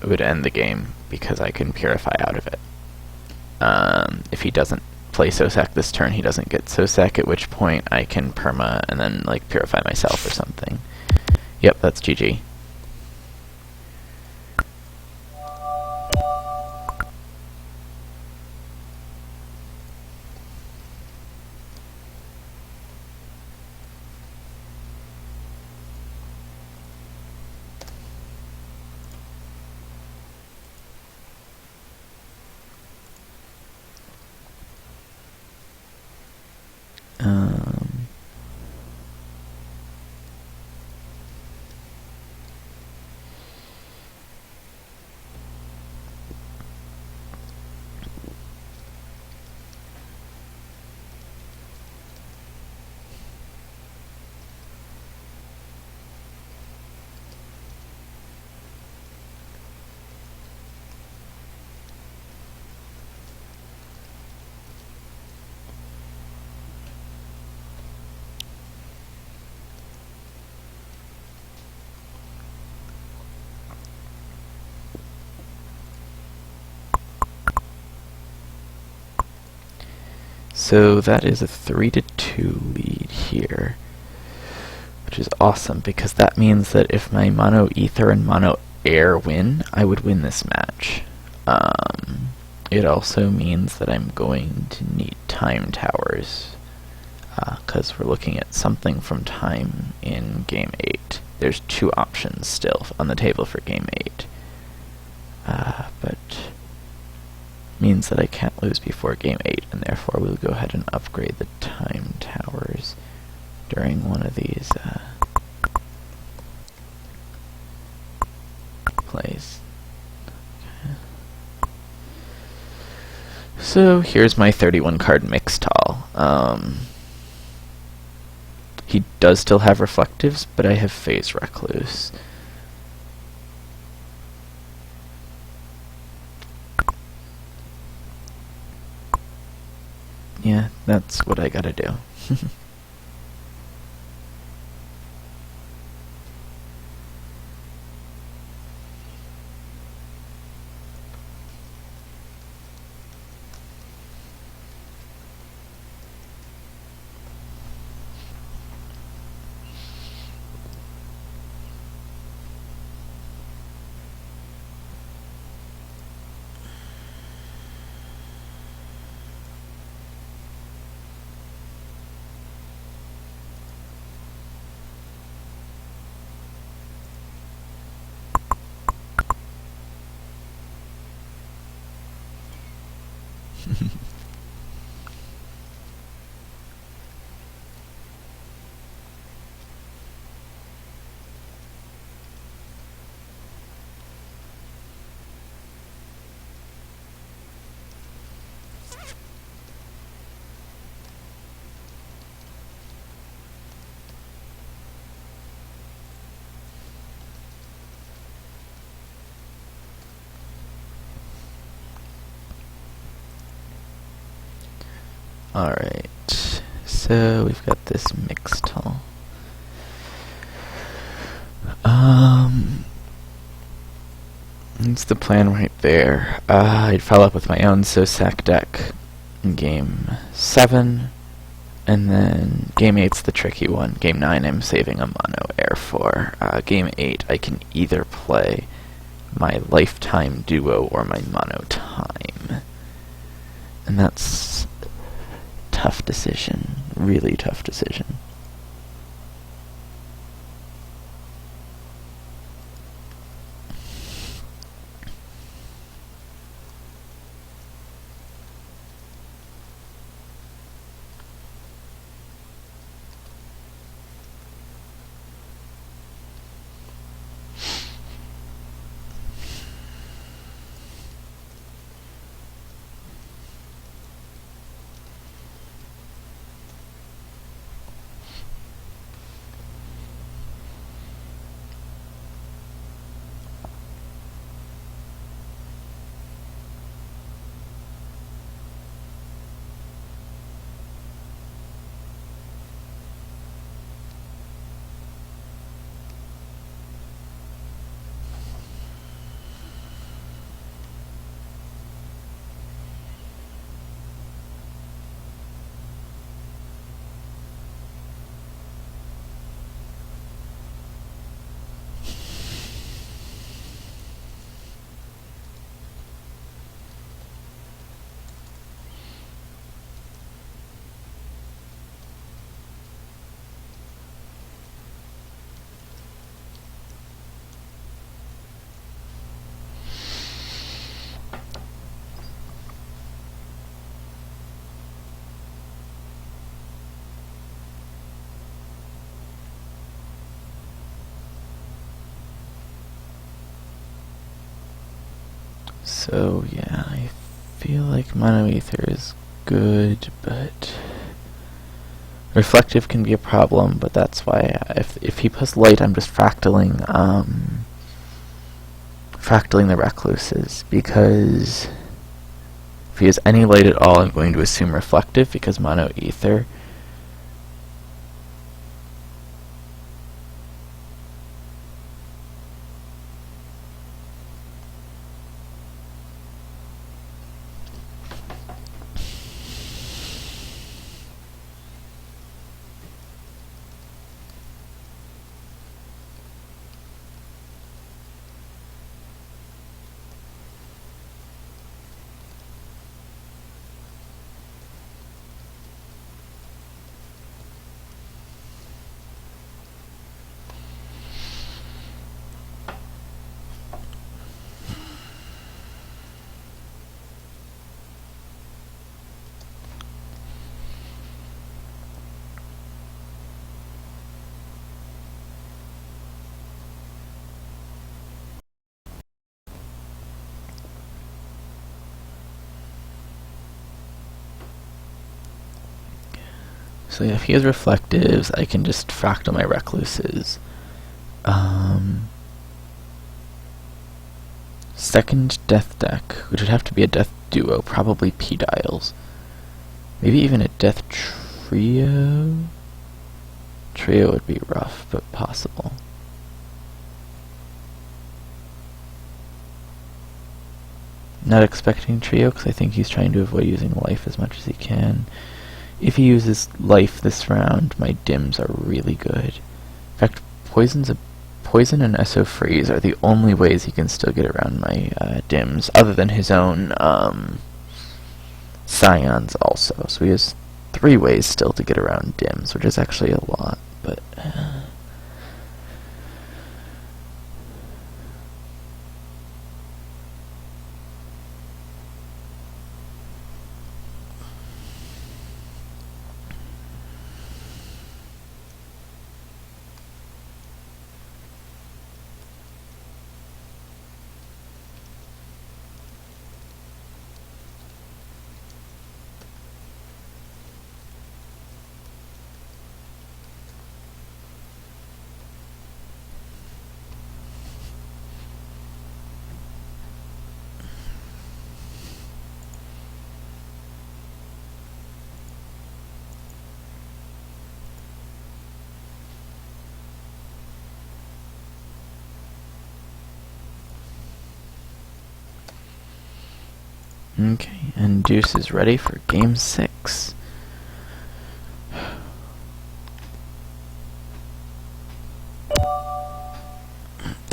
would end the game because I can Purify out of it. If he doesn't play Sosak this turn, he doesn't get Sosak, at which point I can Perma and then like Purify myself or something. Yep, that's GG. So that is a 3-2 lead here, which is awesome because that means that if my Mono Ether and Mono Air win, I would win this match. It also means that I'm going to need Time Towers, because we're looking at something from Time in Game 8. There's 2 options still on the table for Game 8. But means that I can't lose before Game 8, and therefore we'll go ahead and upgrade the Time Towers during one of these plays. Okay. So here's my 31 card Mixtall. He does still have Reflectives, but I have Phase Recluse. Yeah, that's what I gotta do. Alright, so we've got this Mixtall. That's the plan right there. I'd follow up with my own Sosak deck in Game 7, and then Game 8's the tricky one. Game 9 I'm saving a Mono Air for. Game 8 I can either play my Lifetime Duo or my Mono Time. And that's a tough decision, really tough decision. So yeah, I feel like mono ether is good, but reflective can be a problem. But that's why if he puts light, I'm just fractaling the recluses, because if he has any light at all, I'm going to assume reflective because mono ether. So yeah, if he has reflectives, I can just fractal my recluses. Second death deck, which would have to be a death duo, probably P-dials. Maybe even a death trio? Trio would be rough, but possible. Not expecting trio, because I think he's trying to avoid using life as much as he can. If he uses life this round, my dims are really good. In fact, poison and SO freeze are the only ways he can still get around my dims, other than his own scions also. So he has 3 ways still to get around dims, which is actually a lot, but... Okay, and Deuce is ready for game 6.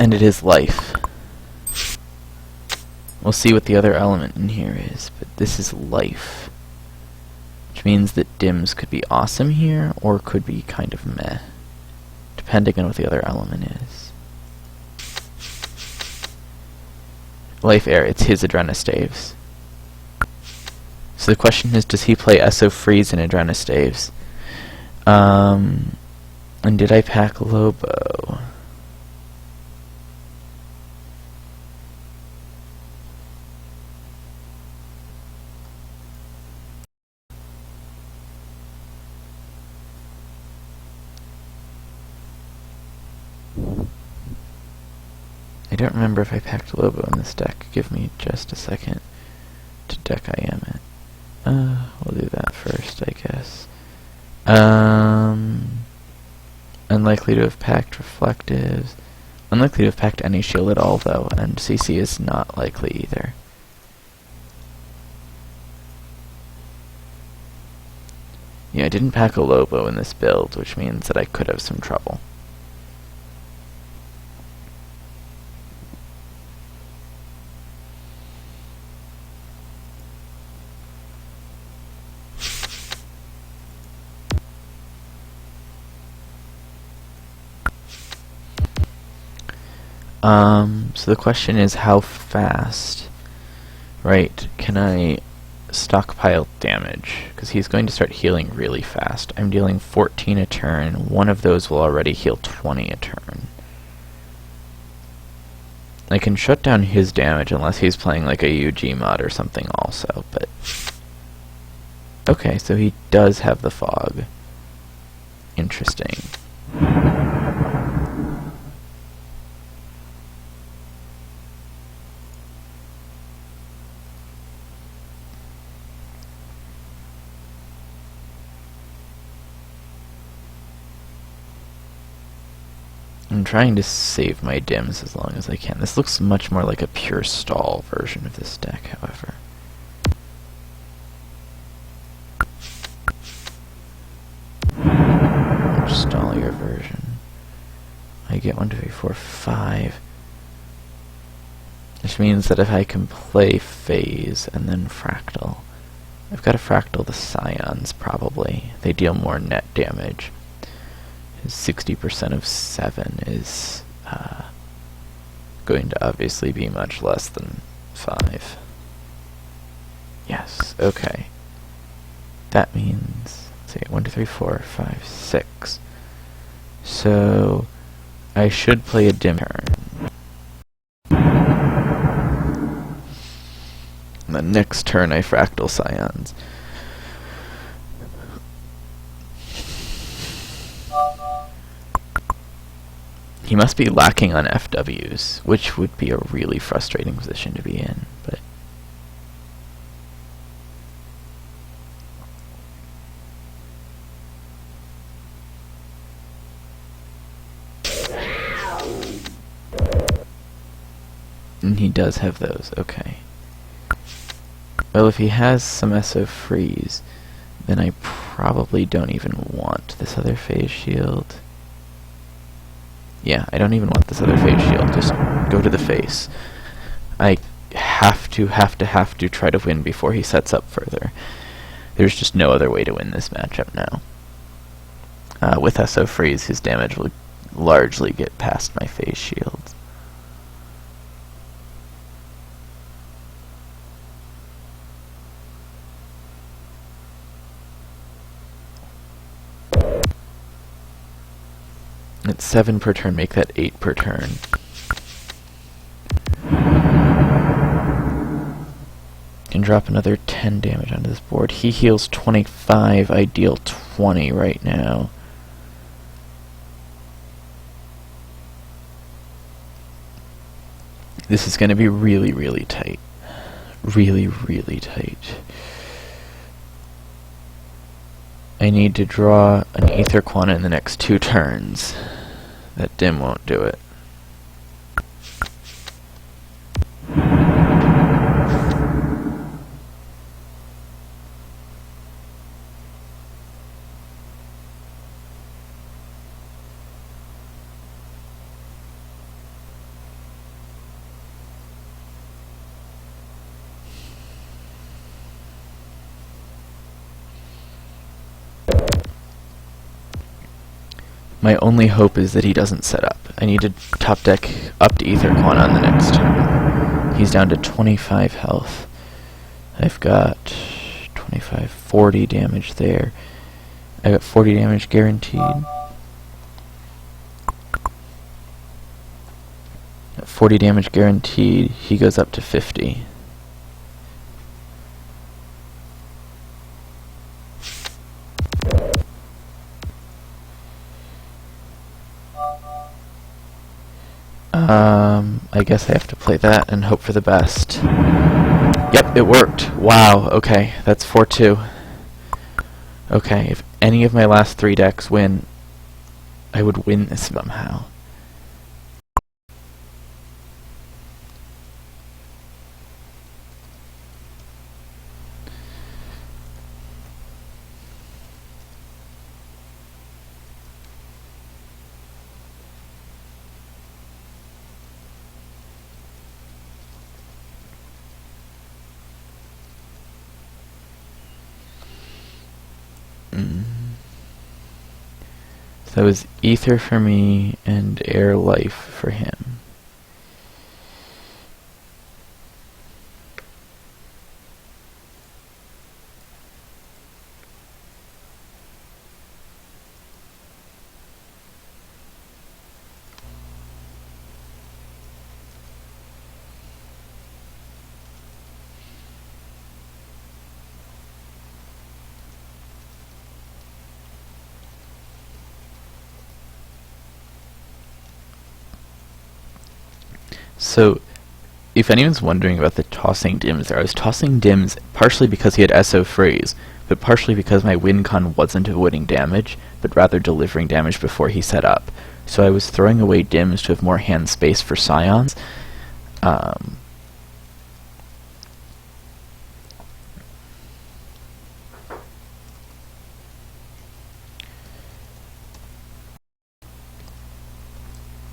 And it is life. We'll see what the other element in here is, but this is life. Which means that dims could be awesome here, or could be kind of meh, depending on what the other element is. Life air, it's his Adrenostaves. So the question is, does he play SO Freeze in Adrenostaves? And did I pack Lobo? I don't remember if I packed Lobo in this deck. Give me just a second to deck I am it. We'll do that first, I guess. Unlikely to have packed Reflectives. Unlikely to have packed any shield at all, though, and CC is not likely either. Yeah, I didn't pack a Lobo in this build, which means that I could have some trouble. So the question is, how fast, right, can I stockpile damage? Because he's going to start healing really fast. I'm dealing 14 a turn. One of those will already heal 20 a turn. I can shut down his damage unless he's playing like a UG mod or something also, but... Okay, so he does have the fog. Interesting. I'm trying to save my dims as long as I can. This looks much more like a pure stall version of this deck, however. Stallier version. I get 1, 2, 3, 4, 5. Which means that if I can play Phase and then Fractal, I've got to Fractal the Scions probably. They deal more net damage. 60% of 7 is going to obviously be much less than 5. Yes, okay. That means, let's see, 1, 2, 3, 4, 5, 6. So, I should play a dim turn. And the next turn I Fractal Scions. He must be lacking on FWs, which would be a really frustrating position to be in, but... And he does have those, okay. Well, if he has some SO freeze, then I probably don't even want this other phase shield. Yeah, I don't even want this other phase shield. Just go to the face. I have to try to win before he sets up further. There's just no other way to win this matchup now. With SO freeze, his damage will largely get past my phase shield. It's 7 per turn, make that 8 per turn. Can drop another 10 damage onto this board. He heals 25, I deal 20 right now. This is going to be really, really tight. Really, really tight. I need to draw an Aether Quanta in the next 2 turns. That dim won't do it. My only hope is that he doesn't set up. I need to top deck up to Aether Quanta on the next turn. He's down to 25 health. I've got 25, 40 damage there. I got 40 damage guaranteed. At 40 damage guaranteed, he goes up to 50. I guess I have to play that and hope for the best. Yep, it worked. Wow, okay, that's 4-2. Okay, if any of my last 3 decks win, I would win this somehow. So that was Ether for me and Air Life for him. So, if anyone's wondering about the tossing dims there, I was tossing dims partially because he had SO freeze, but partially because my win con wasn't avoiding damage, but rather delivering damage before he set up. So I was throwing away dims to have more hand space for scions.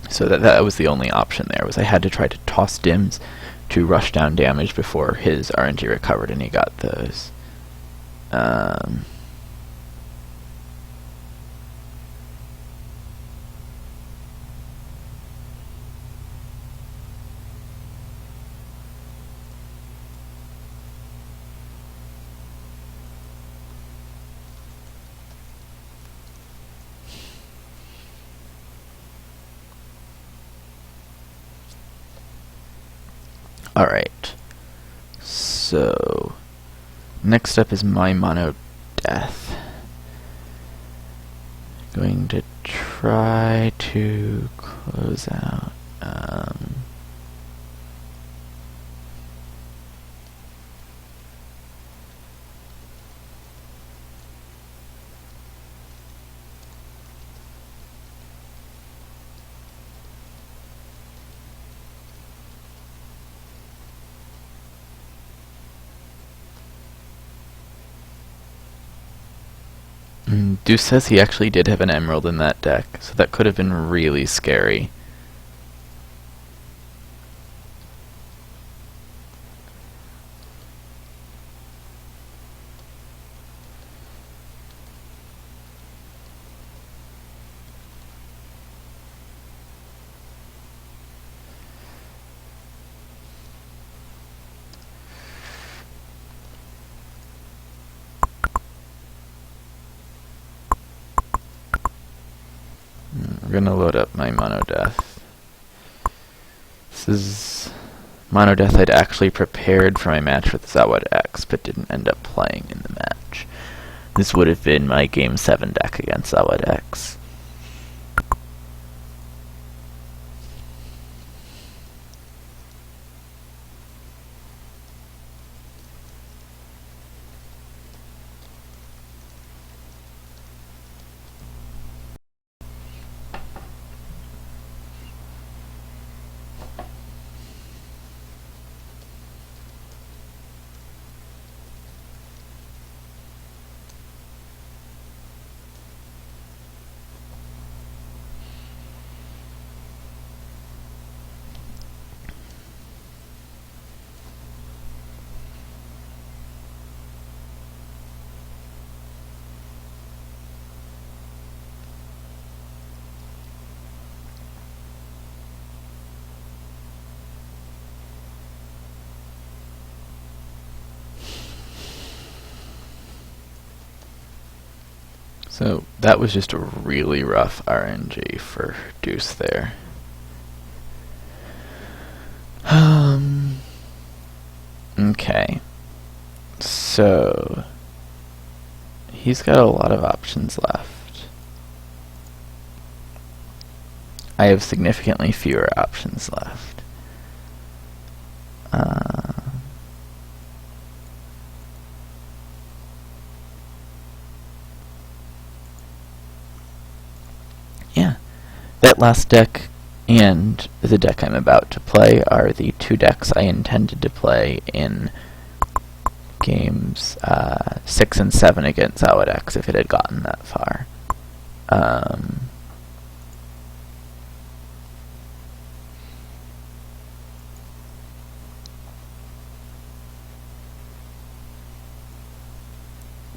So that was the only option there, was I had to try to toss dims to rush down damage before his RNG recovered, and he got those. Alright, so next up is my mono death. Going to try to close out. Deuce says he actually did have an emerald in that deck, so that could have been really scary. We're gonna load up my mono death. This is mono death I'd actually prepared for my match with Zawad X, but didn't end up playing in the match. This would have been my Game 7 deck against Zawad X. So that was just a really rough RNG for Deuce there. Okay. So he's got a lot of options left. I have significantly fewer options left. Yeah, that last deck and the deck I'm about to play are the two decks I intended to play in games 6 and 7 against Zawad X if it had gotten that far.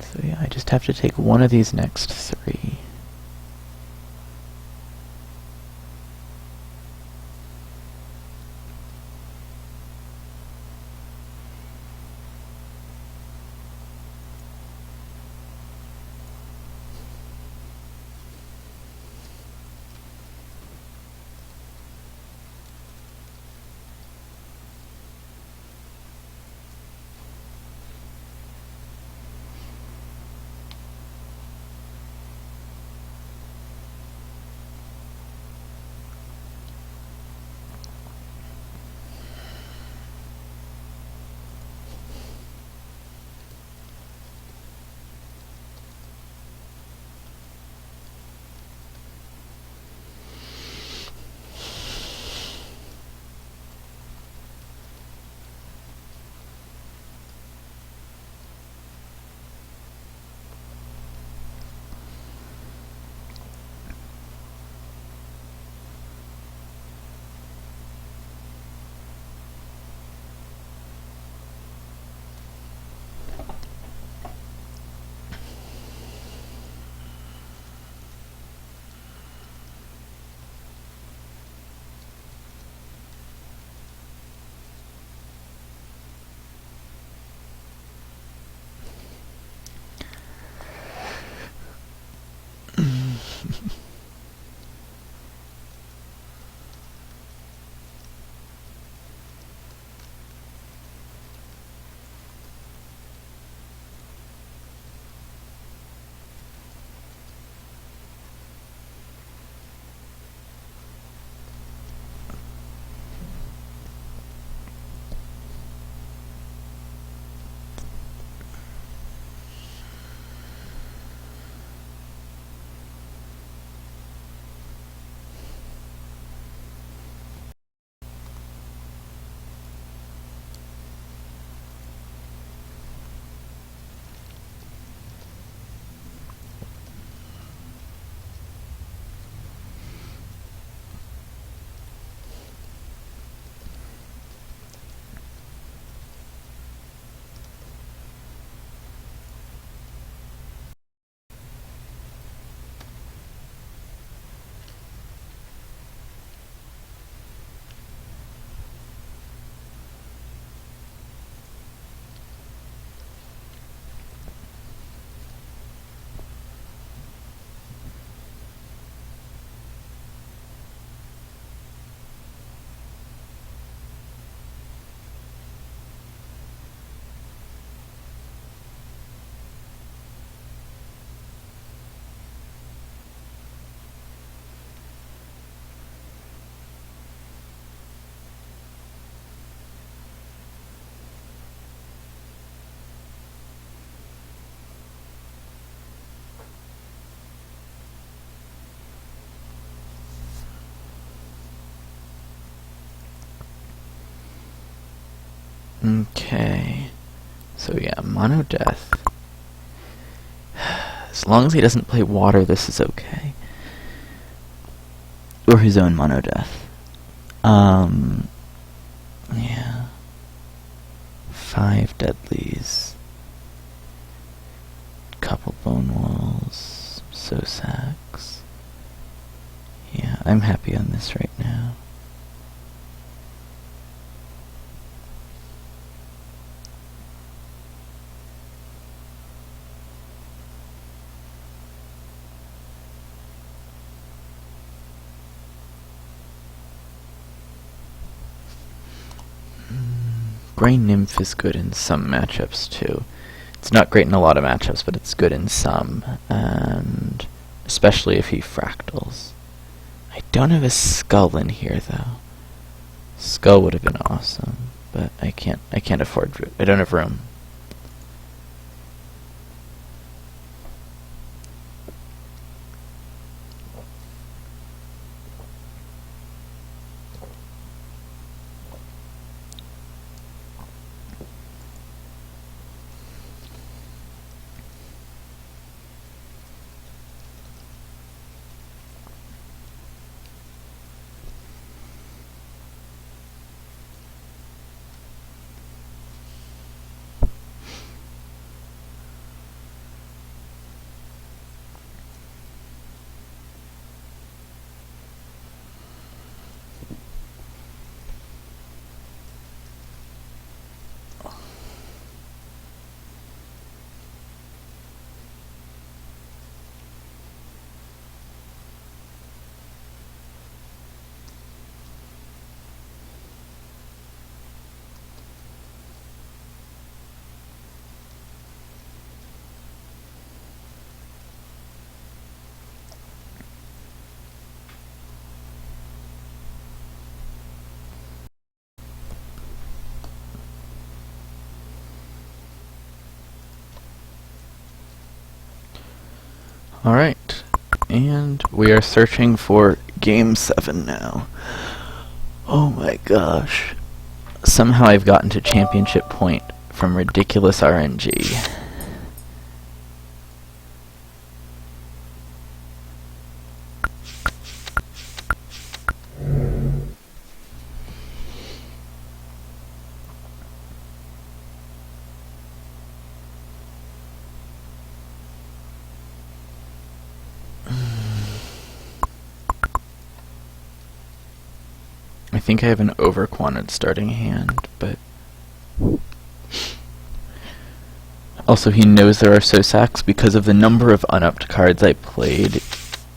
So yeah, I just have to take one of these next three. Okay. So yeah, mono death. As long as he doesn't play water, this is okay. Or his own mono death. Yeah. 5 deadlies. Couple bone walls. So sacks. Yeah, I'm happy on this right now. Brain Nymph is good in some matchups too. It's not great in a lot of matchups, but it's good in some, and especially if he fractals. I don't have a skull in here though. Skull would have been awesome, but I can't afford. I don't have room. Alright, and we are searching for Game 7 now. Oh my gosh. Somehow I've gotten to championship point from ridiculous RNG. I think I have an overquanted starting hand, but also he knows there are so-sacks because of the number of unupped cards I played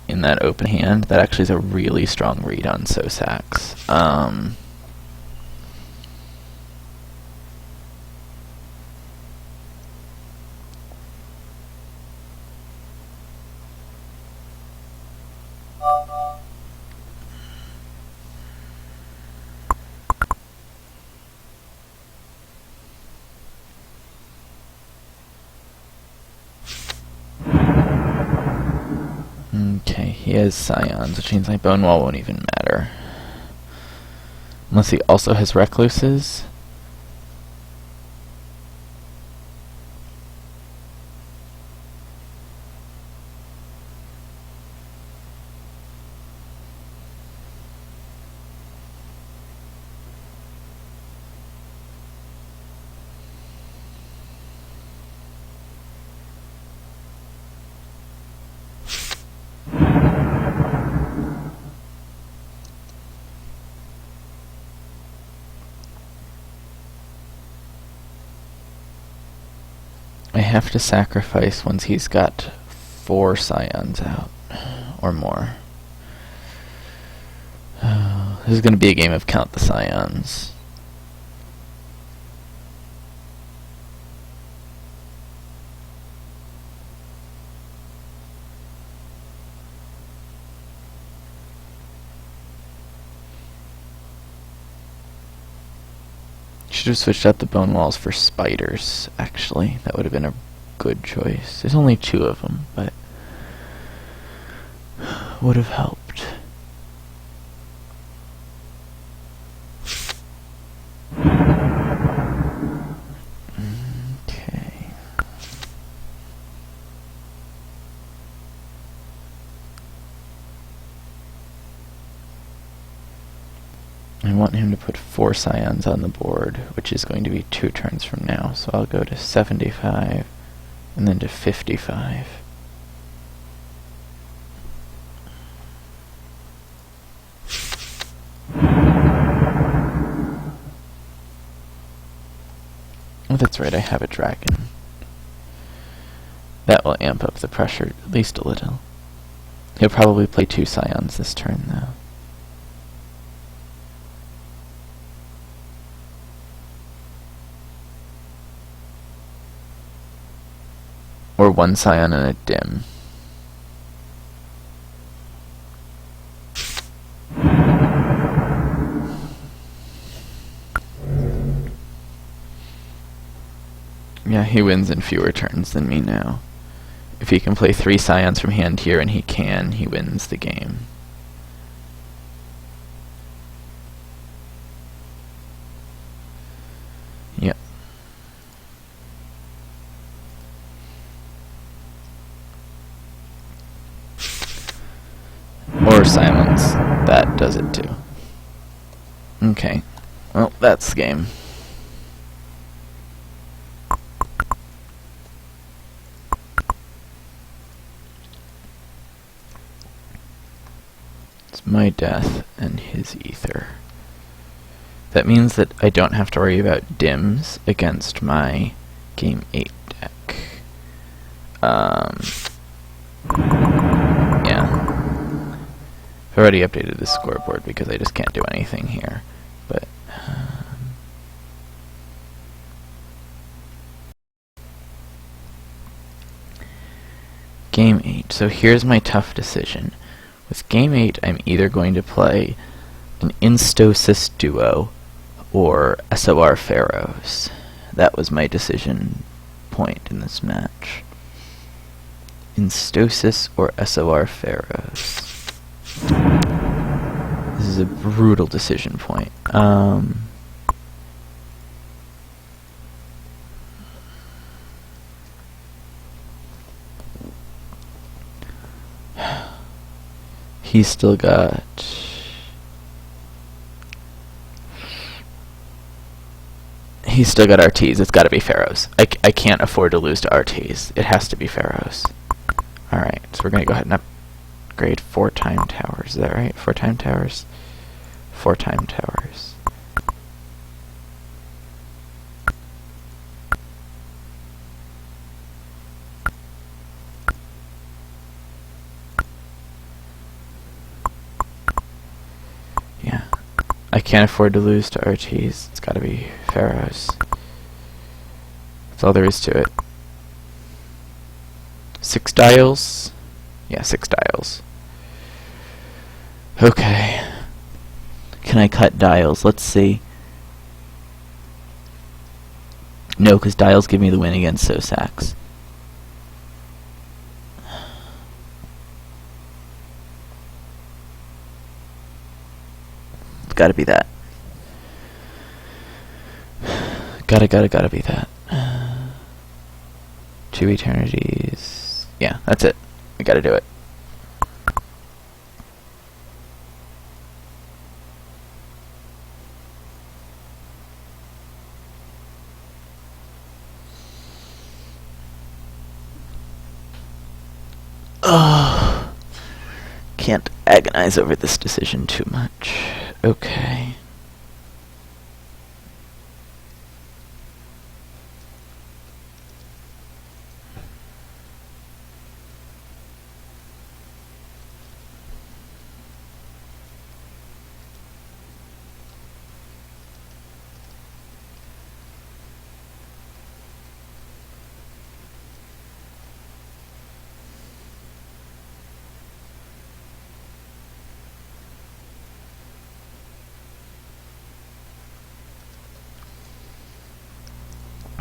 in that open hand. That actually is a really strong read on so-sacks. Okay, he has Scions, which means my Bone Wall won't even matter. Unless he also has Recluses. I have to sacrifice once he's got 4 Scions out, or more. This is going to be a game of count the Scions. Should have switched out the bone walls for spiders, actually. That would have been a good choice. There's only 2 of them, but would have helped. want him to put 4 scions on the board, which is going to be 2 turns from now. So I'll go to 75 and then to 55. Oh, that's right, I have a dragon. That will amp up the pressure at least a little. He'll probably play 2 scions this turn, though. Or 1 scion and a dim. Yeah, he wins in fewer turns than me now. If he can play 3 scions from hand here, and he wins the game. Yep. Or silence. That does it too. Okay. Well, that's the game. It's my death and his ether. That means that I don't have to worry about dims against my game 8 deck. Yeah. I've already updated the scoreboard because I just can't do anything here. But game 8. So here's my tough decision. With game 8, I'm either going to play an Instosis duo or SOR Pharaohs. That was my decision point in this match. Instosis or SOR Pharaohs. This is a brutal decision point. He's still got... He's still got RTs. It's got to be Pharaohs. I can't afford to lose to RTs. It has to be Pharaohs. Alright, so we're going to go ahead and upgrade 4 time towers. Is that right? 4 time towers? 4 time towers. Yeah. I can't afford to lose to RTs. It's gotta be Pharaohs. That's all there is to it. 6 dials? Yeah, 6 dials. Okay. Can I cut dials? Let's see. No, because dials give me the win against Sosax. It's gotta be that. Gotta be that. 2 eternities. Yeah, that's it. We gotta do it. Oh, can't agonize over this decision too much. Okay.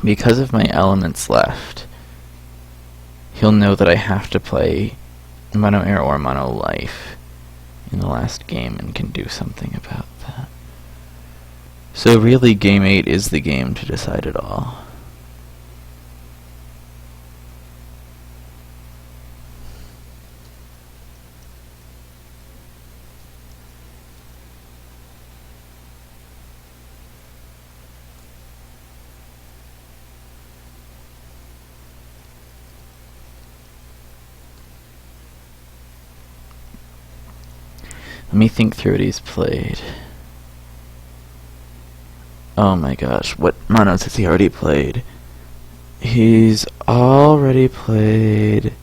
Because of my elements left, he'll know that I have to play Mono Air or Mono Life in the last game and can do something about that. So really, game 8 is the game to decide it all. Let me think through what he's played. Oh my gosh, what monos has he already played? He's already played...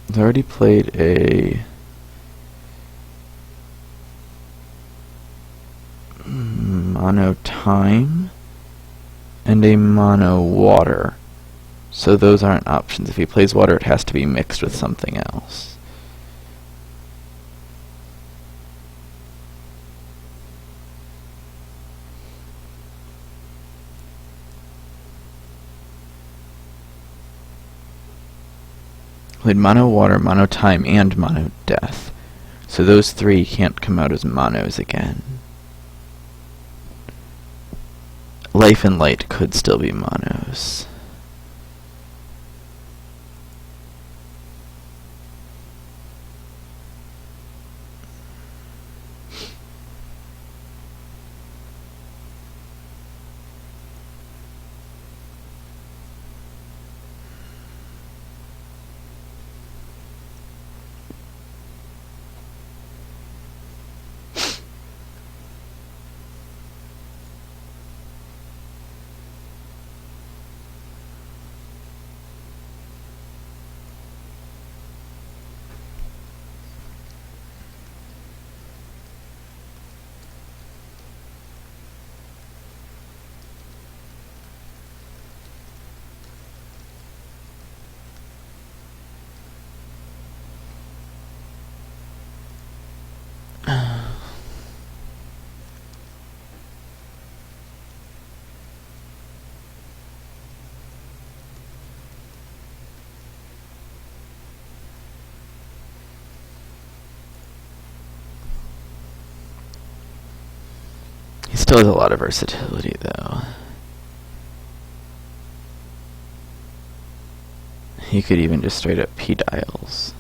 He's already played a... mono time and a mono water. So those aren't options. If he plays water, it has to be mixed with something else. Played mono water, mono time, and mono death. So those three can't come out as monos again. Life and light could still be monos. He still has a lot of versatility, though. He could even just straight up P-dials.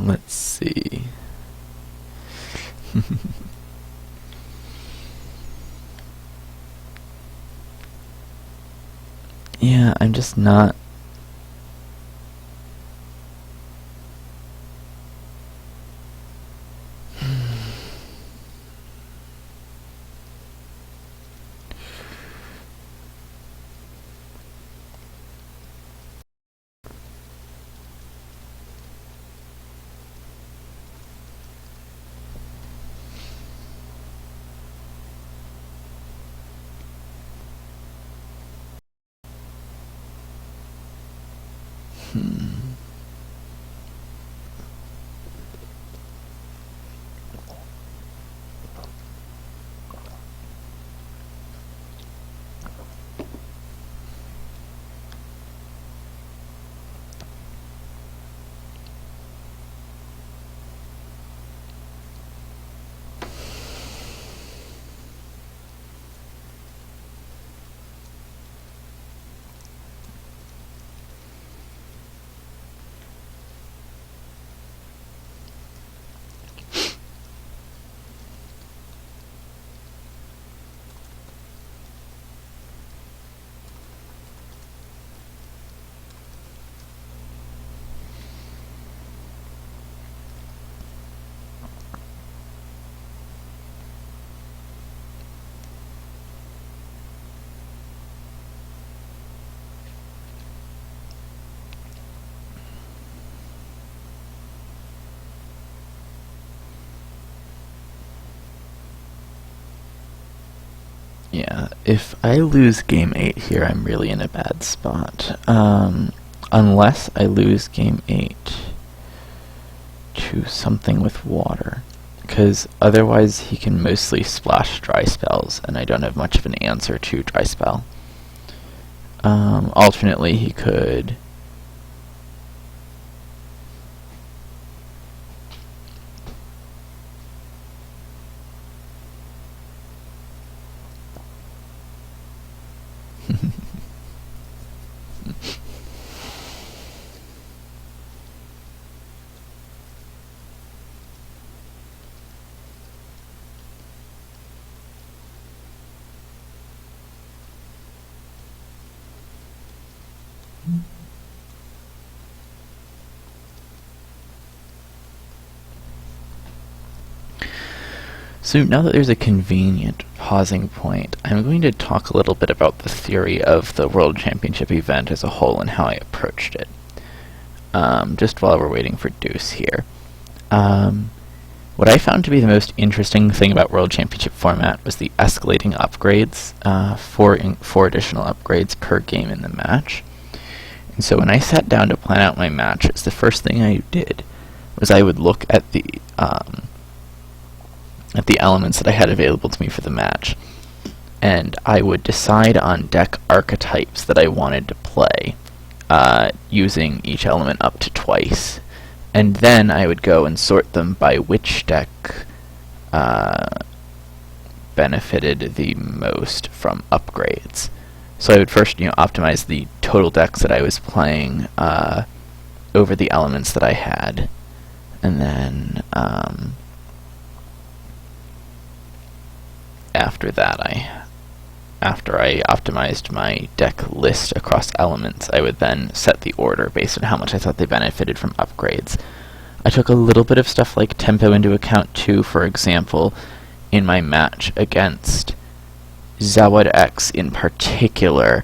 Let's see. Yeah, I'm just not... Yeah, if I lose game 8 here, I'm really in a bad spot. Unless I lose game 8 to something with water. Because otherwise he can mostly splash dry spells, and I don't have much of an answer to dry spell. Alternately, he could... So now that there's a convenient pausing point, I'm going to talk a little bit about the theory of the World Championship event as a whole and how I approached it. Just while we're waiting for Deuce here. What I found to be the most interesting thing about World Championship format was the escalating upgrades, four additional upgrades per game in the match. And so when I sat down to plan out my matches, the first thing I did was I would look at the elements that I had available to me for the match, and I would decide on deck archetypes that I wanted to play, using each element up to twice, and then I would go and sort them by which deck benefited the most from upgrades. So I would first, optimize the total decks that I was playing over the elements that I had, and then after that, after I optimized my deck list across elements, I would then set the order based on how much I thought they benefited from upgrades. I took a little bit of stuff like tempo into account too. For example, in my match against Zawad X in particular,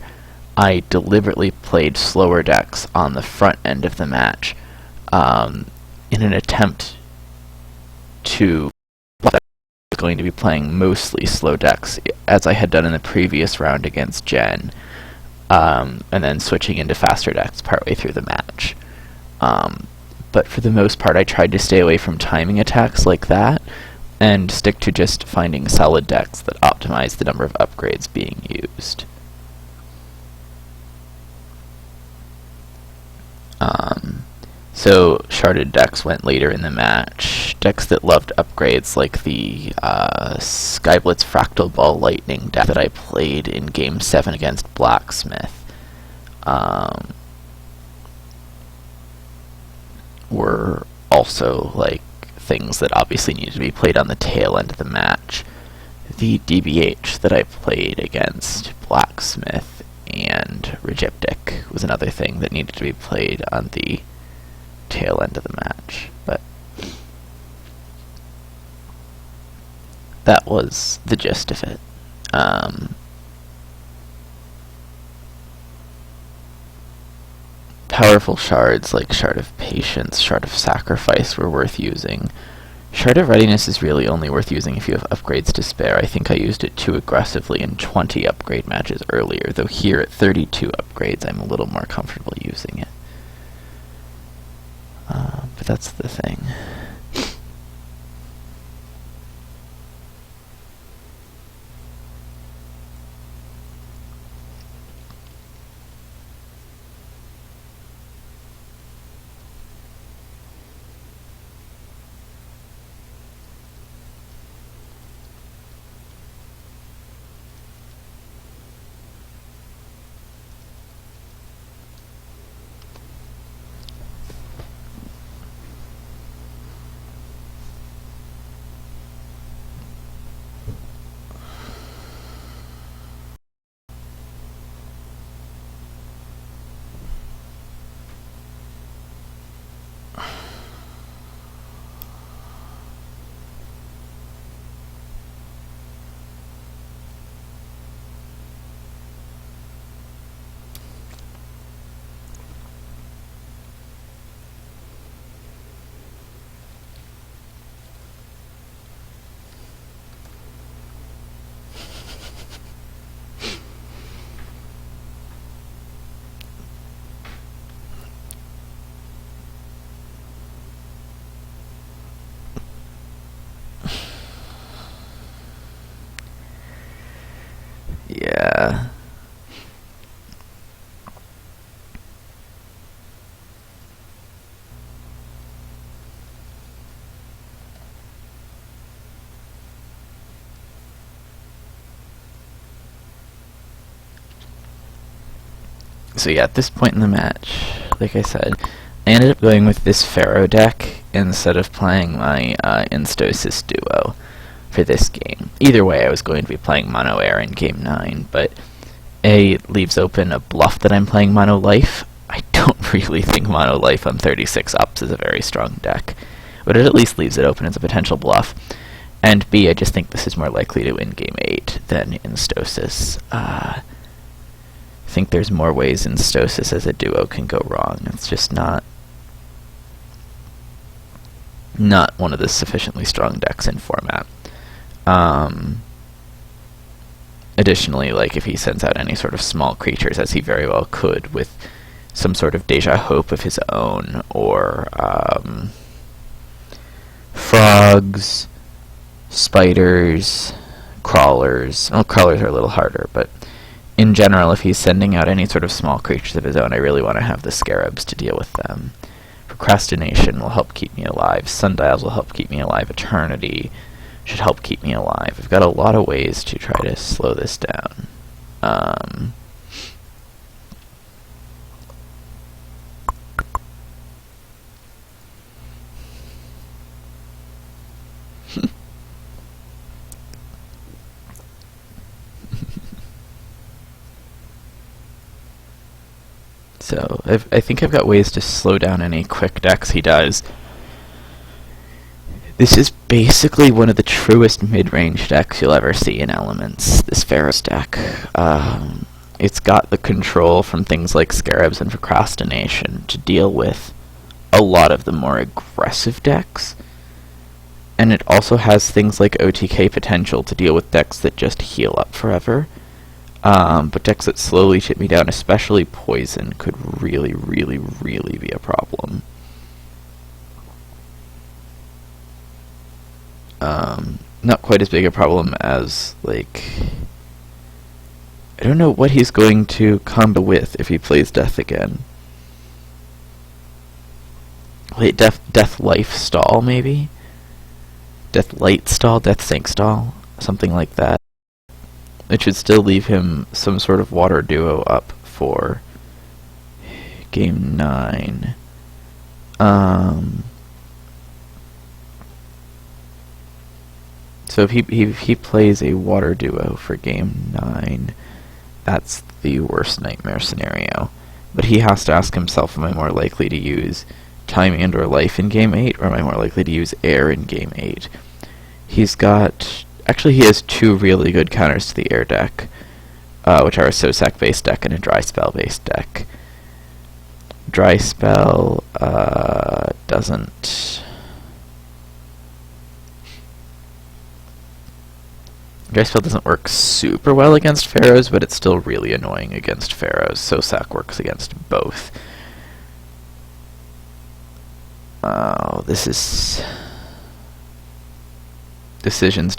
I deliberately played slower decks on the front end of the match in an attempt to going to be playing mostly slow decks, as I had done in the previous round against Jen, and then switching into faster decks partway through the match. But for the most part, I tried to stay away from timing attacks like that, and stick to just finding solid decks that optimize the number of upgrades being used. So sharded decks went later in the match. Decks that loved upgrades, like the Skyblitz Fractal Ball Lightning deck that I played in Game 7 against Blacksmith, were also like things that obviously needed to be played on the tail end of the match. The DBH that I played against Blacksmith and Rejiptic was another thing that needed to be played on the tail end of the match, but that was the gist of it. Powerful shards like Shard of Patience, Shard of Sacrifice were worth using. Shard of Readiness is really only worth using if you have upgrades to spare. I think I used it too aggressively in 20 upgrade matches earlier, though here at 32 upgrades I'm a little more comfortable using it. But that's the thing. So yeah, at this point in the match, like I said, I ended up going with this Pharaoh deck instead of playing my Instosis duo for this game. Either way, I was going to be playing Mono Air in Game 9, but A, it leaves open a bluff that I'm playing Mono Life. I don't really think Mono Life on 36 ups is a very strong deck, but it at least leaves it open as a potential bluff. And B, I just think this is more likely to win Game 8 than Instosis. I think there's more ways Instosis as a duo can go wrong. It's just not one of the sufficiently strong decks in format. Additionally, like if he sends out any sort of small creatures, as he very well could, with some sort of Deja Hope of his own, or frogs, spiders, crawlers. Well, crawlers are a little harder, but in general, if he's sending out any sort of small creatures of his own, I really want to have the scarabs to deal with them. Procrastination will help keep me alive. Sundials will help keep me alive. Eternity should help keep me alive. I've got a lot of ways to try to slow this down. So I think I've got ways to slow down any quick decks he does. This is basically one of the truest mid-range decks you'll ever see in Elements, this Pharaoh's deck. It's got the control from things like Scarabs and Procrastination to deal with a lot of the more aggressive decks. And it also has things like OTK potential to deal with decks that just heal up forever. But decks that slowly chip me down, especially Poison, could really, really, really be a problem. Not quite as big a problem as, like, I don't know what he's going to combo with if he plays Death again. Wait, Death Life Stall, maybe? Death Light Stall? Death Sink Stall? Something like that. It should still leave him some sort of water duo up for Game 9. So if he plays a water duo for Game 9, that's the worst nightmare scenario. But he has to ask himself, am I more likely to use Time and or Life in Game 8, or am I more likely to use Air in Game 8? He's got... Actually, he has two really good counters to the Air deck, which are a Sosak-based deck and a Dry Spell-based deck. Dry Spell doesn't... Dry Spell doesn't work super well against Pharaohs, but it's still really annoying against Pharaohs. Sosak works against both. Oh, this is... Decisions.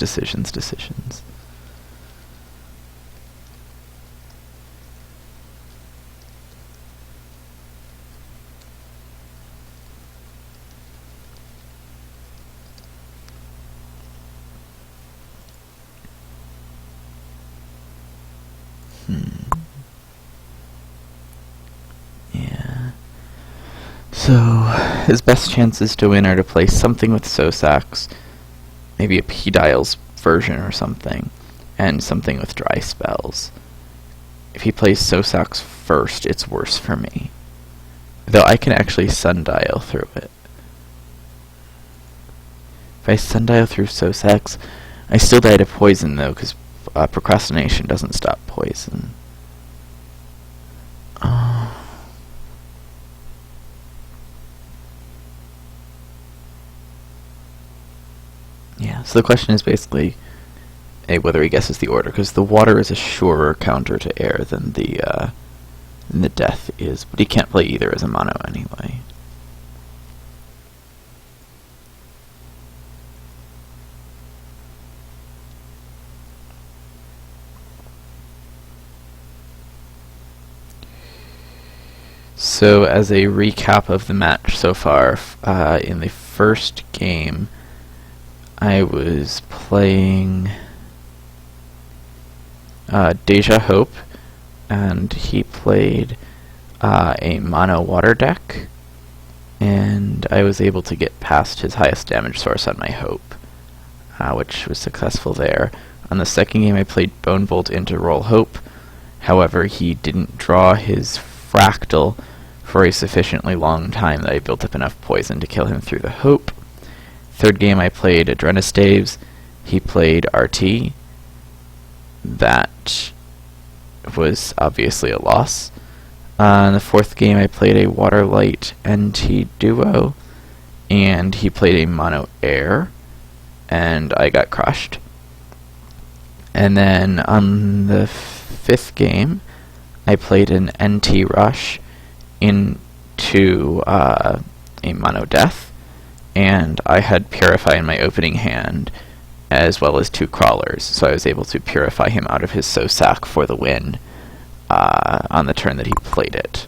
Yeah. So, his best chances to win are to play something with Sosaks, maybe a P-Dials version or something, and something with Dry Spells. If he plays Sosaks first, it's worse for me. Though I can actually Sundial through it. If I Sundial through Sosaks, I still die to Poison, though, because Procrastination doesn't stop Poison. Yeah, so the question is basically whether he guesses the order, because the water is a surer counter to air than the death is, but he can't play either as a mono anyway. So as a recap of the match so far, in the first game, I was playing Deja Hope, and he played a mono water deck, and I was able to get past his highest damage source on my Hope, which was successful there. On the second game I played Bone Bolt into Roll Hope. However, he didn't draw his Fractal for a sufficiently long time that I built up enough poison to kill him through the Hope. Third game I played Adrenistaves. He played RT. That was obviously a loss. In the fourth game I played a Waterlight NT duo, and he played a mono air, and I got crushed. And then on the fifth game I played an NT rush into a mono death, and I had Purify in my opening hand as well as 2 crawlers, so I was able to purify him out of his Sosak for the win on the turn that he played it.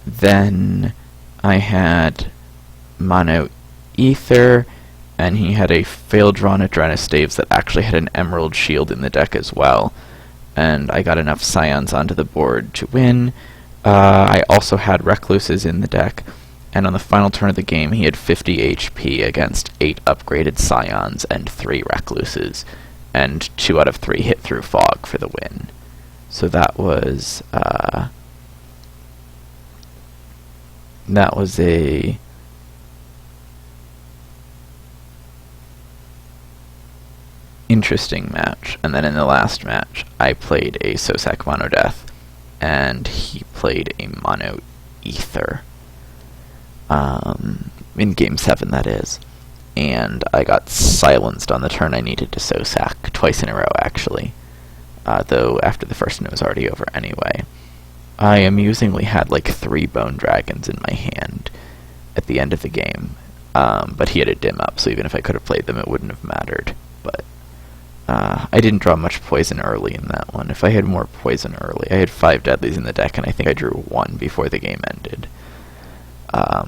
Then I had mono ether, and he had a failed drawn Adrenistaves that actually had an Emerald Shield in the deck as well, and I got enough Scions onto the board to win. I also had Recluses in the deck, and on the final turn of the game he had 50 HP against 8 upgraded Scions and 3 Recluses, and 2 out of 3 hit through Fog for the win. So that was a interesting match. And then in the last match I played a Sosak mono death, and he played a mono ether. In game 7 that is, and I got silenced on the turn I needed to Sosak, twice in a row actually, though after the first one it was already over anyway. I amusingly had like 3 Bone Dragons in my hand at the end of the game, but he had a dim up, so even if I could have played them it wouldn't have mattered. But I didn't draw much poison early in that one. If I had more poison early, I had 5 deadlies in the deck, and I think I drew 1 before the game ended.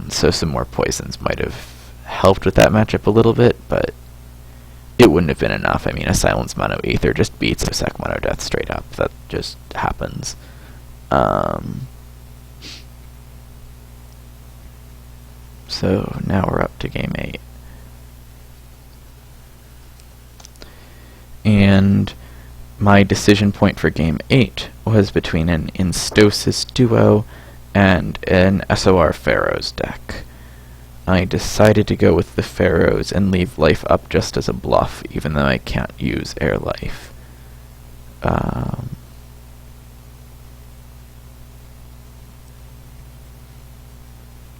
So some more poisons might have helped with that matchup a little bit, but it wouldn't have been enough. I mean, a Silence Mono Ether just beats a Sec Mono Death straight up. That just happens. So now we're up to game 8. And my decision point for game 8 was between an Instosis duo and an SOR Pharaohs deck. I decided to go with the Pharaohs and leave life up just as a bluff, even though I can't use air life.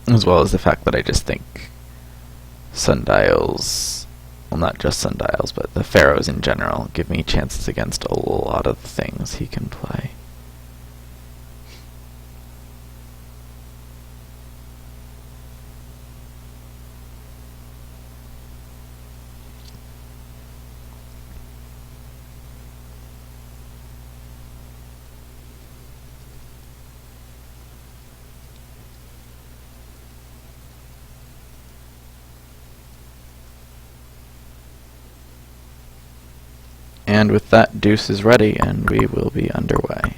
As well as the fact that I just think Sundials, well, not just Sundials, but the Pharaohs in general, give me chances against a lot of the things he can play. And with that, deuce is ready, and we will be underway.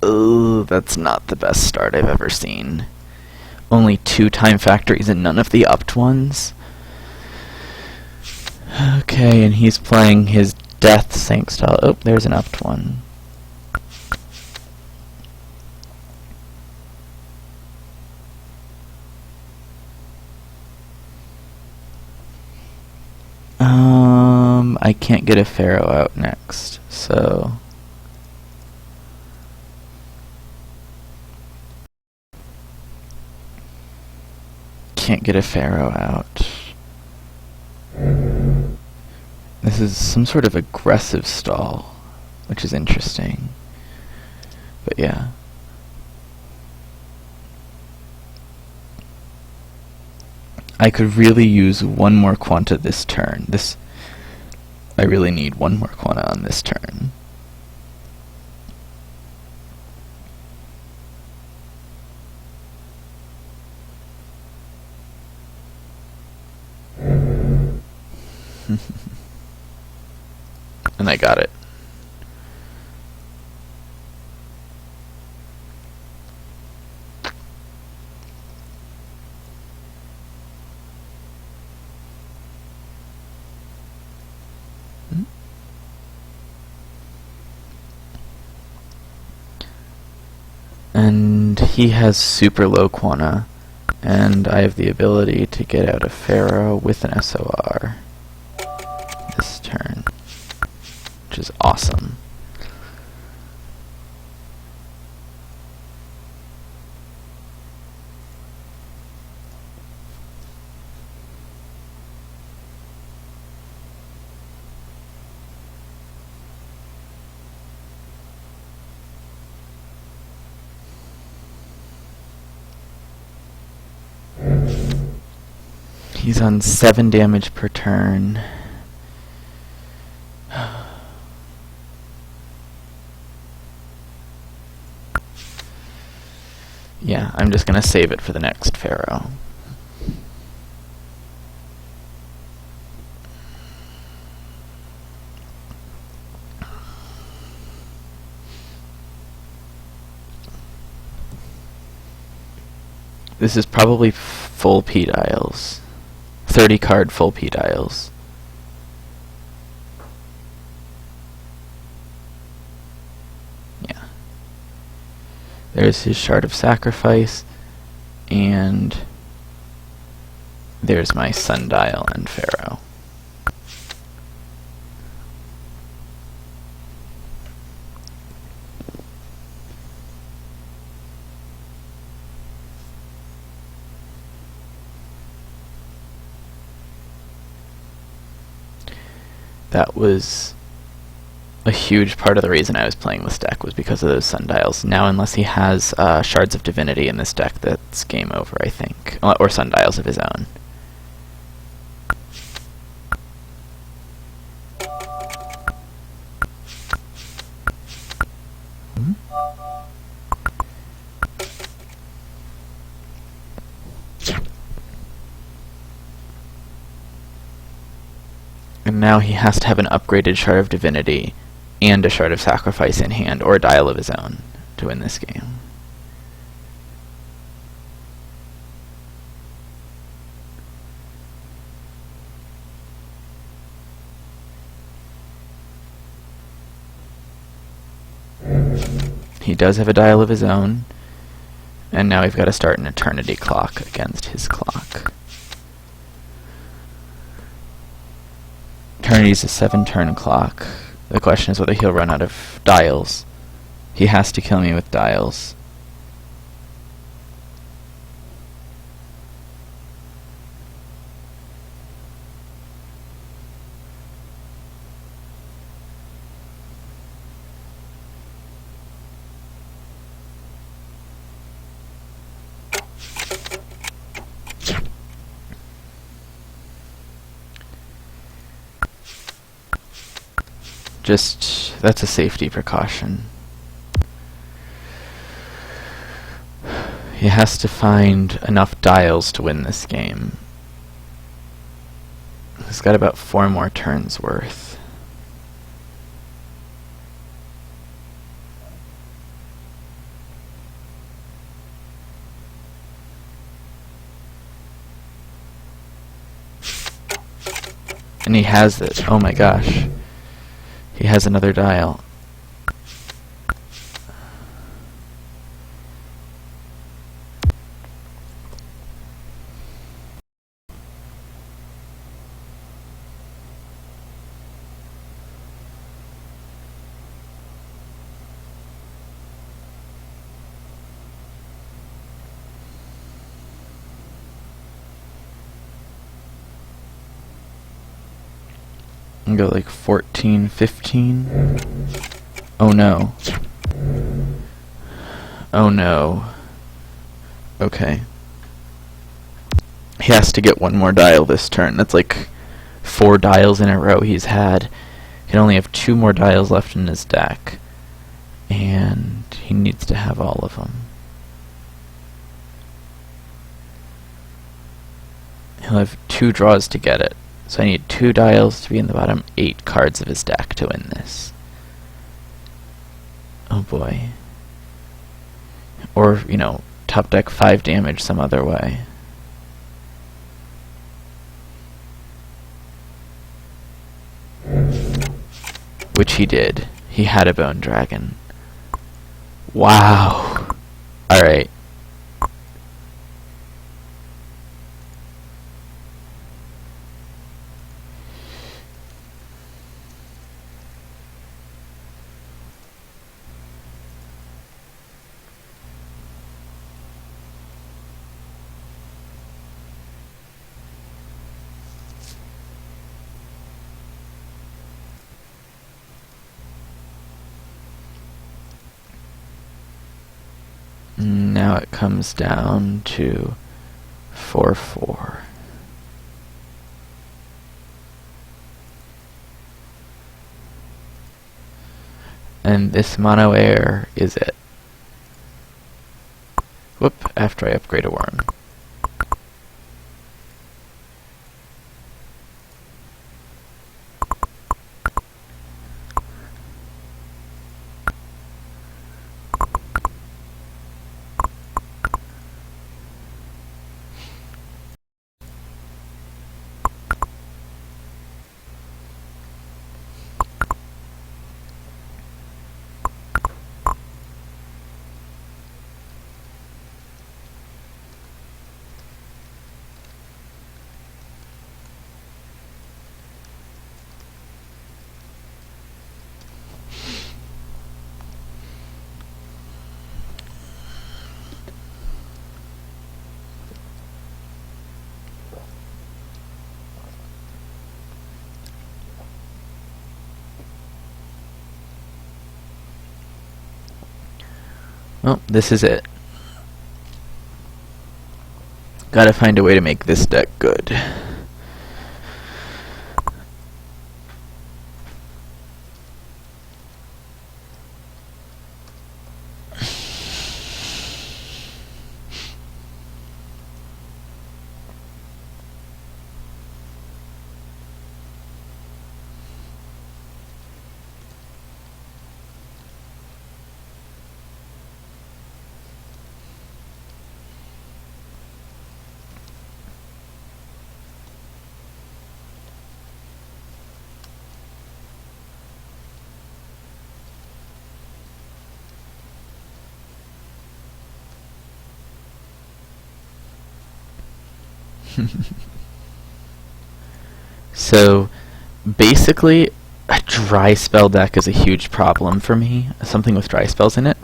Oh, that's not the best start I've ever seen. Only 2 time factories and none of the upped ones. Okay, and he's playing his Death Sync style. Oh, there's an upped one. I can't get a Pharaoh out next, so... Can't get a Pharaoh out. This is some sort of aggressive stall, which is interesting. But yeah. I could really use 1 more Quanta this turn. I really need 1 more Quanta on this turn. And I got it. And he has super low quanta, and I have the ability to get out a Pharaoh with an SOR this turn, which is awesome. He's on 7 damage per turn. Yeah, I'm just gonna save it for the next Pharaoh. This is probably full P-dials. 30 card full P-dials. Yeah. There's his Shard of Sacrifice, and there's my Sundial and Pharaoh. That was a huge part of the reason I was playing this deck, was because of those Sundials. Now, unless he has Shards of Divinity in this deck, that's game over, I think. Or Sundials of his own. And now he has to have an upgraded Shard of Divinity and a Shard of Sacrifice in hand, or a Dial of his own, to win this game. He does have a Dial of his own, and now we've got to start an Eternity Clock against his clock. Eternity's a 7-turn clock. The question is whether he'll run out of dials. He has to kill me with dials. That's a safety precaution. He has to find enough dials to win this game. He's got about 4 more turns worth. And he has it. Oh my gosh. He has another dial. And go like 14, 15. Oh no. Oh no. Okay. He has to get 1 more dial this turn. That's like 4 dials in a row he's had. He can only have 2 more dials left in his deck. And he needs to have all of them. He'll have 2 draws to get it. So I need 2 dials to be in the bottom 8 cards of his deck to win this. Oh boy. Or, you know, top deck 5 damage some other way. Which he did. He had a Bone Dragon. Wow. Alright. Now it comes down to 4/4. And this mono air is it. Whoop, after I upgrade a worm. Well, this is it. Gotta find a way to make this deck good. So, basically, a dry spell deck is a huge problem for me. Something with dry spells in it.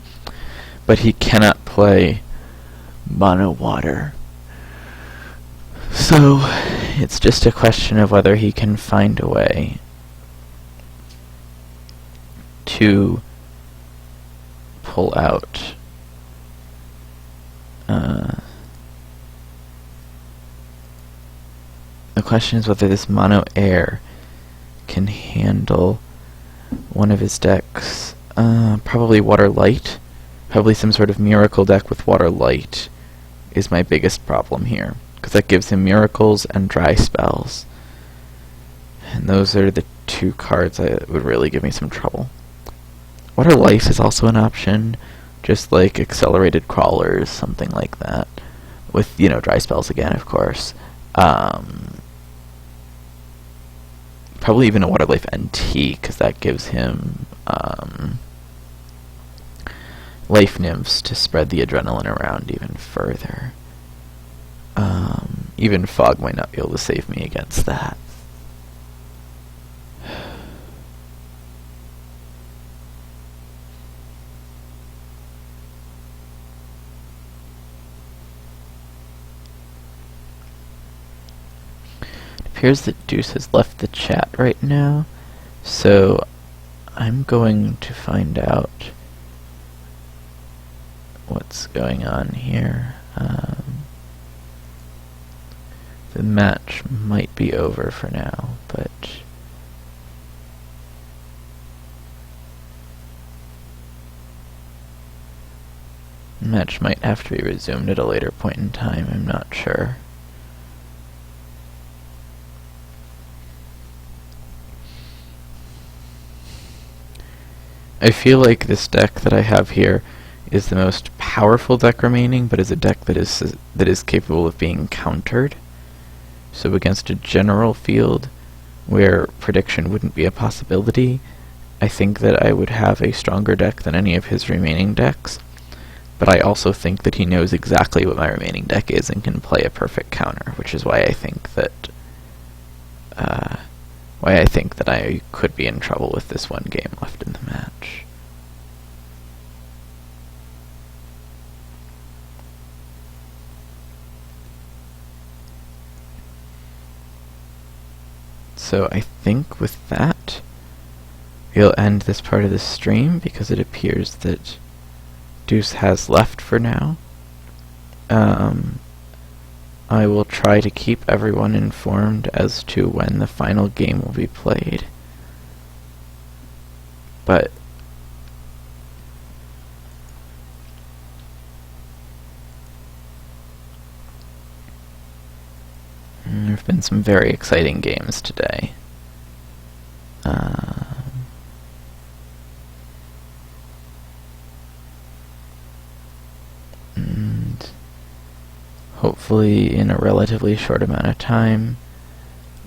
But he cannot play mono water. So, it's just a question of whether he can find a way to pull out the question is whether this mono air can handle one of his decks. Probably water light. Probably some sort of miracle deck with water light is my biggest problem here, because that gives him miracles and dry spells. And those are the 2 cards that would really give me some trouble. Water life is also an option, just like accelerated crawlers, something like that. With, you know, dry spells again, of course. Probably even a water life NT, because that gives him life nymphs to spread the adrenaline around even further. Even fog might not be able to save me against that. It appears that Deuce has left the chat right now, so I'm going to find out what's going on here. The match might be over for now, but the match might have to be resumed at a later point in time. I'm not sure. I feel like this deck that I have here is the most powerful deck remaining, but is a deck that is capable of being countered. So against a general field where prediction wouldn't be a possibility, I think that I would have a stronger deck than any of his remaining decks. But I also think that he knows exactly what my remaining deck is and can play a perfect counter, which is why I think that I could be in trouble with this one game left in the match. So I think with that, we'll end this part of the stream because it appears that Deuce has left for now. I will try to keep everyone informed as to when the final game will be played. But there have been some very exciting games today. And hopefully in a relatively short amount of time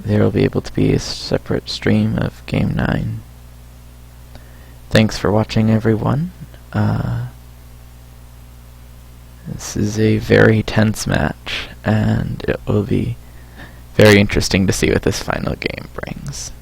there will be able to be a separate stream of Game 9. Thanks for watching, everyone. This is a very tense match, and it will be very interesting to see what this final game brings.